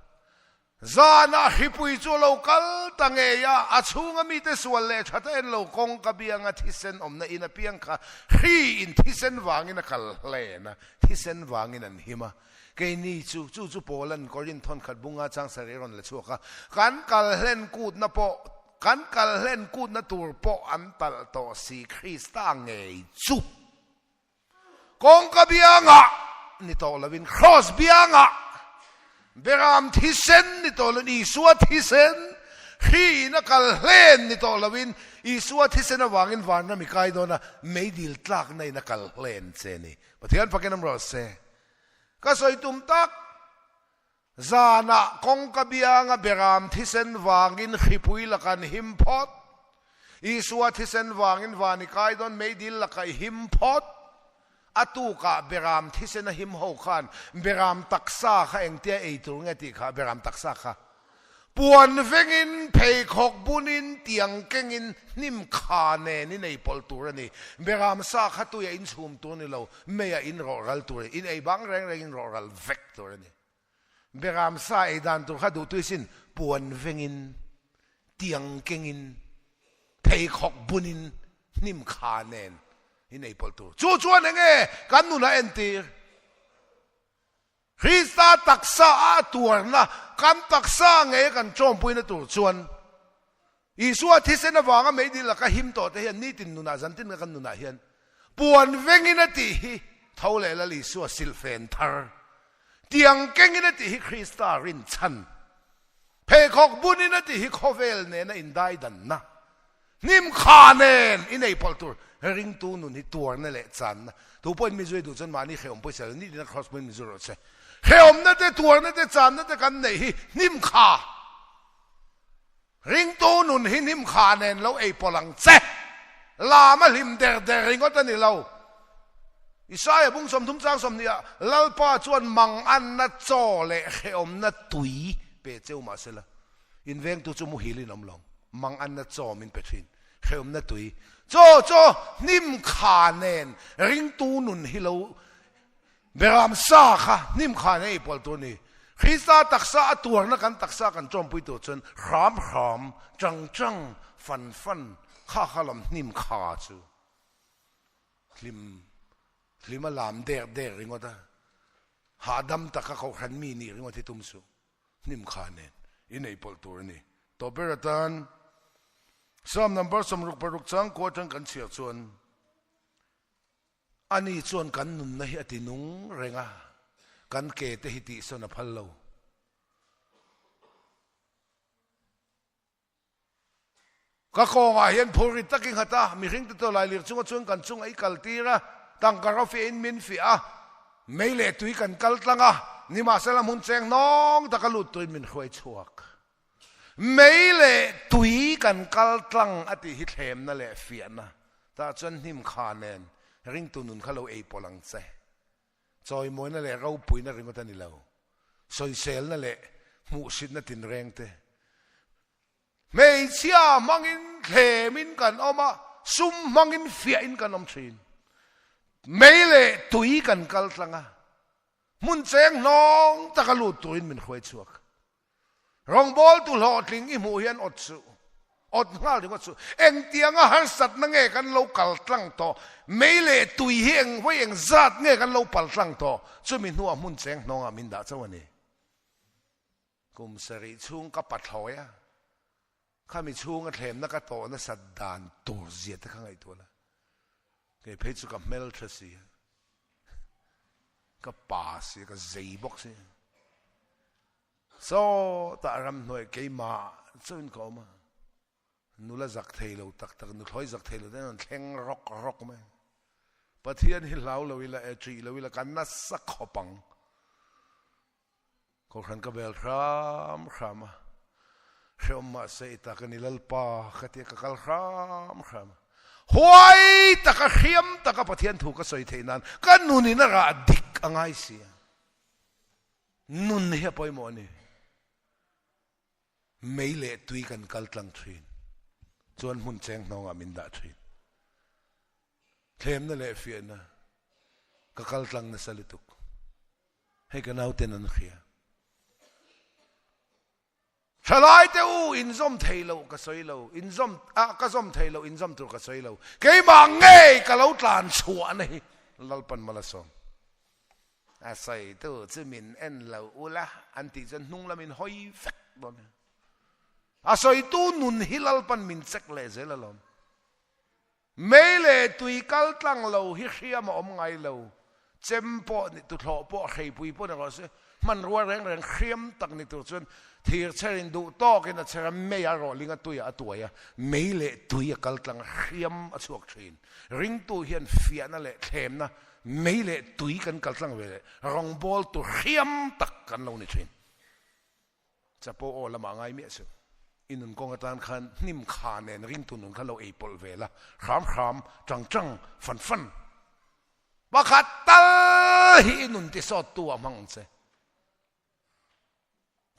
zana hipui chu local tangeya achunga mi te swale thata en lo kong kabianga thisen omna ina piang kha hi in thisen wangin a kal hlena thisen wangin an hima ke ni chu polan korin thon khat bunga chang sareron le chuka kan kal hlen kut na po kan kal hlen kut na tur po an tal to si Krista ngei chu kong kabianga ni to lavin cross bianga Beram thisen ni tolan isua thisen khi na kal hlen ni tolawin isua thisen awangin warna mikai dona meidil tlak nei na kal hlen cheni pathian pakenam ro se ka soi tum tak zana kong kabianga beram thisen wangin khipui lakan himpot isua thisen wangin wani kai don meidil lakai himpot atuka beram thisen him ho khan beram taksa kha engtia eitur ngati kha beram taksa kha puan vengin phei khok bunin tiang kengin nim kha ne ni nei pol tur ani beram sa kha tu ya in chum tu ni lo me ya in ro ral tur in ei bang reng in ro ral vector ani beram sa e dan tu kha du tu sin puan vengin tiang kengin phei khok bunin nim kha nen in ei pol tu chu chuan nge kan nu na entir Krista taksa atur na kan taksa nge kan chom pui na tur chuan Isua thisen na wanga me di la ka him to te hian ni tin nu na zan tin kan nu na hian puan vengin ati hi thole la li su silfen thar tiang kengin ati hi Krista rin chan phe khok bunin ati hi khovel ne na indai dan na nim khanen in ei pol tur ring tu nun hi tur na le chan na tu point mi zui du chan mani kheom poi sel ni din cross point mi zuro che kheom na te tur na te chan na te kan nei hi nim kha ring tu nun hi nim kha nen lo ei polang che la ma lim der ringot ani lo Isaiah bung som thum chang som nia lalpa chuan mang an na cho le kheom na tui pe cheu ma sela in veng tu chu mu hilin om long mang an na cho min pethin kheom na tui cho nim kha nen ring tu nun hi lo beram sa kha nim kha nei pol tu ni Krista taksa atur na kan taksa kan chom pui tu chun kham chang fan kha khalam nim kha chu lim alam der ringota hadam taka ko khan mi ni ringoti tumsu nim kha nen in ei pol tu ni to beratan Psalm number som ruk paruk chang ko chang kan sia chuan ani chuan kan nun na hi atinung renga kan ke te hiti so na phallo ka ko nga hian phuri taking hata mi ring to lai lir chunga chuan kan chung ai kaltira tang ka fi in min fi a meile tui kan kaltlanga ni ma sala mun cheng nong takalut tuin min khoi chuak meile tui kan kaltlang ati hi thlem na le fiana ta chuan hnim khanen ring tunun khalo ei polang che choi moina le ro puina ringot ani lo soi sel na le mu sit na tin reng te mei chia mangin thlemin kan oma sum mangin fia in kan om thin meile tui kan kaltlanga mun cheng nong takalu tuin min khoi chuak rong bol tu lo tling i mu hian otsu ot ngal ring otsu eng tianga har sat na nge kan lo kal tlang to meile tui hieng hoi eng zat nge kan lo pal tlang to chu min huwa mun cheng nong a min da chawani kum sari chung ka pathoya khami chung a thlem na ka to na sat dan tur zia ta khangai to la ke phei chu ka mel thasi ka pa si ka zei box si so ta ram noi ke ma chun ko ma nula zak thailo tak nu thloi zak thailo den thleng rok ma pathian hi lau lo ila e tri lo ila kan na sak khopang ko khan ka bel khama เชื่อมาเสียตากันนิลลปาขัดกะกัลครามหวยตะกะเขียมตะกะปะเทียนถูกกะสอยเทนันกันนุนินระดิกอังไงเสียนุนเฮียปอยโมนี่ไม่เละตุยกันกัลตังทรีนจวนหุ่นแจงน้องอามินดาทรีนเทมนั่นแหละเฟียนะกะกัลตังนั่นสลิตุกให้กันเอาเตนันเขียฉลายเต้าอินซอมเทโลกะสอยโลอินซอมกะซอมเทโลอินซอมตุกะสอยโลเกยมังเงยกะเลาตานชัวนี่ลัลปันมาละซอมอาศัยตัวจะมินเอ็นเหลาอุละอันที่จะนุ่งละมินหอยเฟกบนอาศัยตัวนุนฮิลัลปันมินเซกเลเซลลอมไม่เลยตุยกัลตังเหลาฮิเชียมาอมไงเหลาเจมปอนี่ตุทอปอใครปุยปอนี่ก็เสมันรัวแรงเขียมตักนี่ตัวจนที่เชรินดูโตกินเชรินไม่ยารอลิงตัวยตัวยไม่เลยตุยกัลตังเขียมอสวกชินริงตัวเฮียนเฟียนั่นแหละเข้มนะไม่เลยตุยกันกัลตังเวลรองบอลตัวเขียมตักกันเราในชินจะพอโอละมาไงเมียสิอินุนกองการขันนิ่มขาเนนริงตุนุนขันเราเอปอลเวละขามจังฟันว่าขัดตาหินุนที่สอดตัวมั่งเส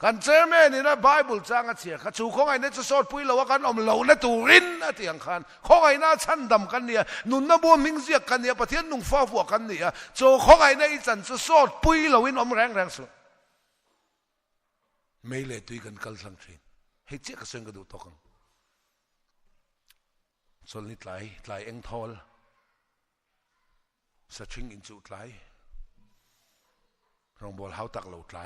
กันเจอแม่นี่นะไบเบิลจางเสียข้าชูของไอ้เนี่ยจะสอดปุ้ยเราว่ากันอมเหลาและตูรินนะที่ยังขันของไอ้น่าชั้นดำกันเนี่ยนุนน่ะบัวมิงเสียกันเนี่ยประเทศนุ่งฟ้าฟัวกันเนี่ยโจของไอ้เนี่ยจันจะสอดปุ้ยเราวินอมแรงสุดไม่เลยตุยกันกัลสังชินให้เจ้าก็เสียงกระดูกตกันส่วนนี้ไหลเอ็งทอลสะชิงอินจุไหลรองบอลเฮาตักเหลาไหล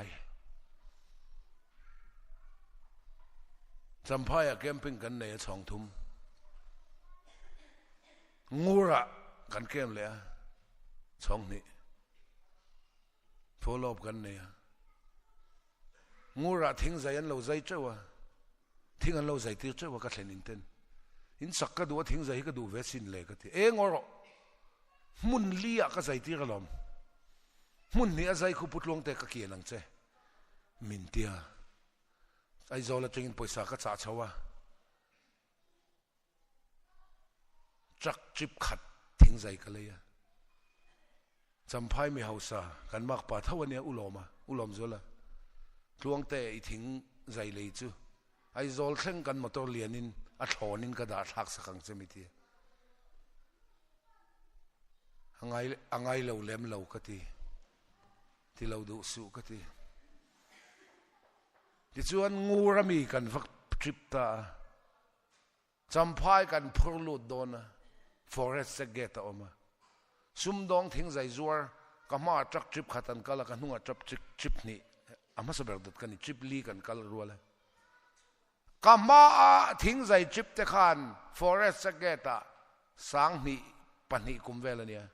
จำพายแคมปิ้งกันในสองทุ่มงูระกันเข้มเลยสองนี้โฟลอบกันเนี่ยงูระทิ้งใจอันเราใจเจ้าทิ้งอันเราใจตีเจ้าก็เล่นอินเทนอินสักก็ดูทิ้งใจก็ดูเวสินเลยก็ที่งอรมุนเลียก็ใจตีกระลมมุนเนี่ยใจคุปุตลงแต่ก็เกี่ยนังเจมินเตียไอ้โจละจึงปอยสักก็จ่าเชาวจักจิบขัดทิ้งใจกันเลยจำพายไม่เฮาซากันมากป่าเท่าวันนี้อุลอมโจละลวงแต่ทิ้งใจเลยจูไอ้โจลเช่นกันมอเตอร์เลียนินอัดหอนินกระดาษหักสักครั้งจะไม่ทีอังไงเราเล่มเราก็ทีที่เราดูสู้ก็ทีที่ชวนงูระมีกันฟักทริปตาจำพายกันพลุดโดนฟอเรสต์เกตออกมาซุ่มดองทิ้งใจจัวก็มาจักทริปขัดันกันแล้วกันนุ่งจับทริปนี้อามาสเบิร์ดกันนี่ทริปลีกันกันรัวเลยก็มาทิ้งใจทริปเตขันฟอเรสต์เกตสังนี่ปันนี่กุมเวลเนี่ย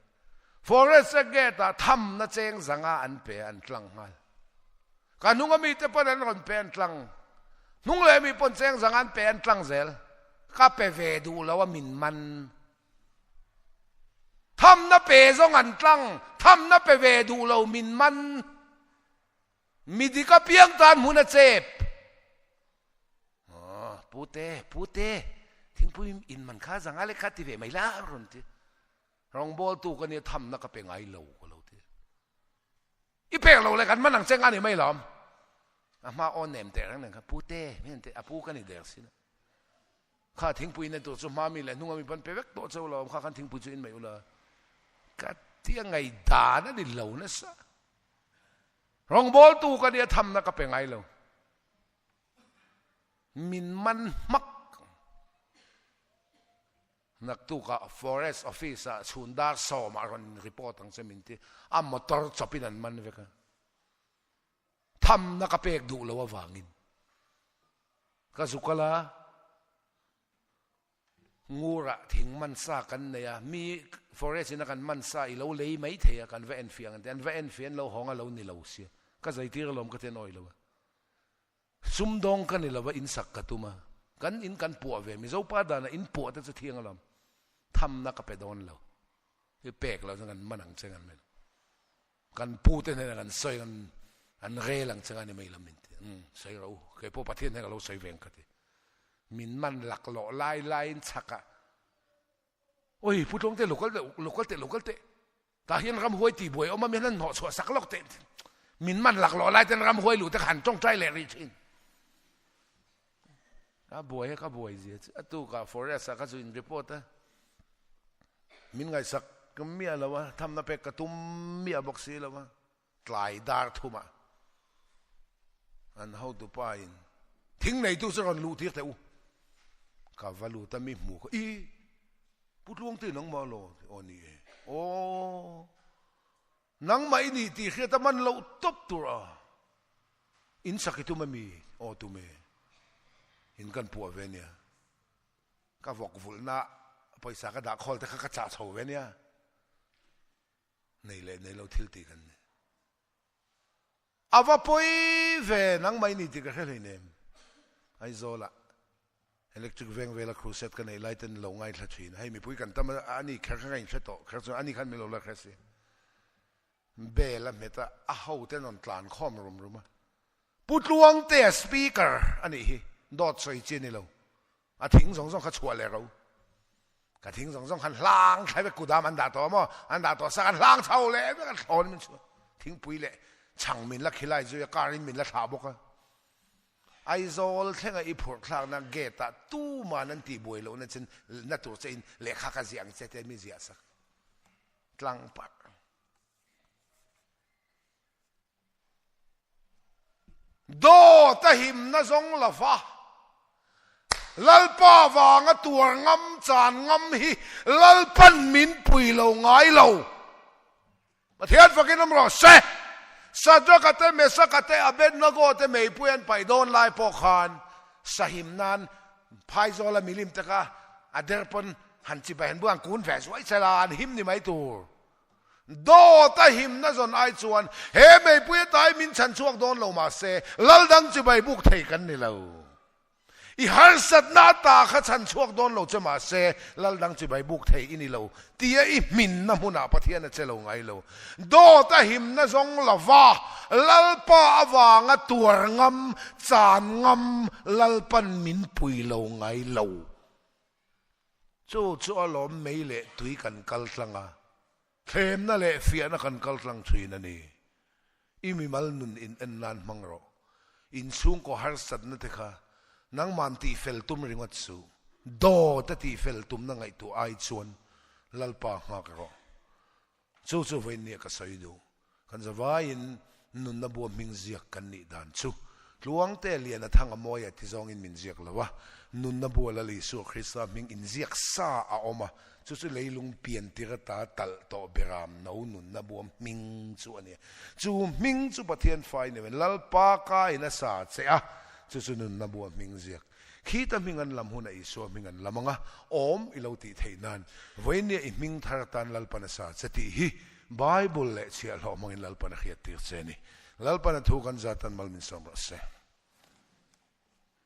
ฟอเรสต์เกตทำนั่นเองสังอันเปอันตลังหัลการนุ่งมีแต่ปนนั้นเป็นตลังนุ่งเลยมีปนเสียงสังอันเป็นตลังเซลก็ไปเวดูแล้วว่ามินมันทำนั่นเป็นสังอันตลังทำนั่นไปเวดูแล้วมินมันมีดีก็เพียงตานมุนเจ็บพูดเต้ทิ้งพูดอินมันข้าสังอะไรข้าที่เวไม่ละรุนที่รองบอลตูกันเนี่ยทำนั่นก็เป็นไงเหลวก็เหลวที่อีเปกเราเลยกันมันหนังเจ้งานนี่ไม่หลอมมาออนเนมแต่ละหนึ่งครับพูดเต้ไม่เห็นแต่พูดกันนี่เด็กสินะข้าทิ้งปุยในตัวสมามีแหละนุ่งมีปันเปเวกตัวเจ้าเราข้ากันทิ้งปุยจินไม่อุลาก็เที่ยงไงด่านั่นดิเหลวนะซะรองบอลตูกันเนี่ยทำนั่นก็เป็นไงเหลวมินมันมักนักตู้กับ forest office ชุนดาร์สอมารันรีพอร์ตทั้งเซมินที่มอเตอร์จับปินันมันเวกันทำนักเป็กดูแล้วว่าวางินก็สุกละงูระทิ้งมันซากันเนี่ยมี forest นักกันมันซาอีเราเลยไม่เทียกันเวนเฟียงกันแต่เวนเฟียงเราห้องเรานี่เราเสียก็ใจที่เราลมก็เทน้อยแล้วซุ่มดองกันนี่เราว่าอินสักกตุมากันอินกันปวดเวมิเจ้าป้าดานะอินปวดแต่จะเที่ยงเราทำนักเป็ดโดนเราเปกเราจะกันมันหนังเชิงกันไหมกันพูดแต่ในกันใส่กันอันเร่หลังเชิงกันไม่ละมินใส่เราเคยพบประเทศให้เราใส่เวงกันที min man lak lo lai in chaka oi putlong te local te ta hian ram huai ti boi oma men no chua sak lok te min man lak lo lai ten ram huai lu te han tong trai le ri thin ka boi gì atu ka forest ka chu in report a min ngai sak mia lawa tham na pe ka tum mia boxi lawa tlai dar thuma an how to pain thing nei tu sang lu thiek teu ka valu ta mi mu ko i putlong te nang ma lo oni o nang mai ni ti khia ta man lo top tu ra in sakitu ma mi o tu me in kan pu venia ka vok vul na paisa ka da khol te ka cha chho venia nei lo thil ti kan ava poi ve nang mai ni ti ka khel nem ai zola electric veng vela cruset kan ei light and lo ngai thla thin hai mi pui kan tam ani khar kha ngai thto khar chu ani khan mi lo la khasi bela meta a ho te non tlan khom rum putluang te speaker ani hi dot soi chin ni lo a thing song kha chua le ro ka thing song khan hlang khai be kudam an da to mo an da to sa kan hlang chau le kan thon min chu thing pui le chang min la khilai zu ya karin min la tha boka ai zol thenga i phur thlang na geta tu man an ti boi lo na chen na tur chen le kha ka ziang che te mi zia sak tlang pak do ta him na zong la fa lalpa wanga tur ngam chan ngam hi lalpan min pui lo ngai lo pathian fakin am ro se sadrakate mesakate abed nago te mei puyan pai don lai po khan sahim nan phai zola milim taka aderpon han chi ba hen buang kun ves wai chalan him ni mai tur do ta him na zon ai chuan he mei puya tai min chan chuak don lo ma se lal dang chi bai buk thei kan ni lo i har sat na ta kha chan chuak don lo che ma se lal dang chi bai buk thei ini lo tia i min na huna pathian a chelo ngai lo do ta him na zong lawa lalpa awanga tur ngam chan ngam lalpan min pui lo ngai lo chu alom mei le tui kan kal tlanga them na le fia na kan kal tlang thui na ni imi mal nun in en nan mangro in chung ko har sat na te kha nang man ti fel tum ringot su do ta ti fel tum na ngai tu ai chuan lalpa nga ro chu ven ni ka sai du kan zawai in nun na bu ming ziak kan ni dan chu luang te lian a thang a moya ti zong in min ziak lawa nun na bu la li su khrista ming in ziak sa a oma chu leilung pian ti ra ta tal to beram no nun na bu ming chu ani chu ming chu pathian fai ne lalpa ka ina sa che a chu nun na bu ming ziak khi ta mingan lam huna iso mingan lamanga om iloti theinan voine I ming thar tan lalpana sa chati hi bible le chia lo mangin lalpana khiat tir cheni lalpana thu kan zatan malmin som se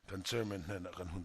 kan chairman na kan hun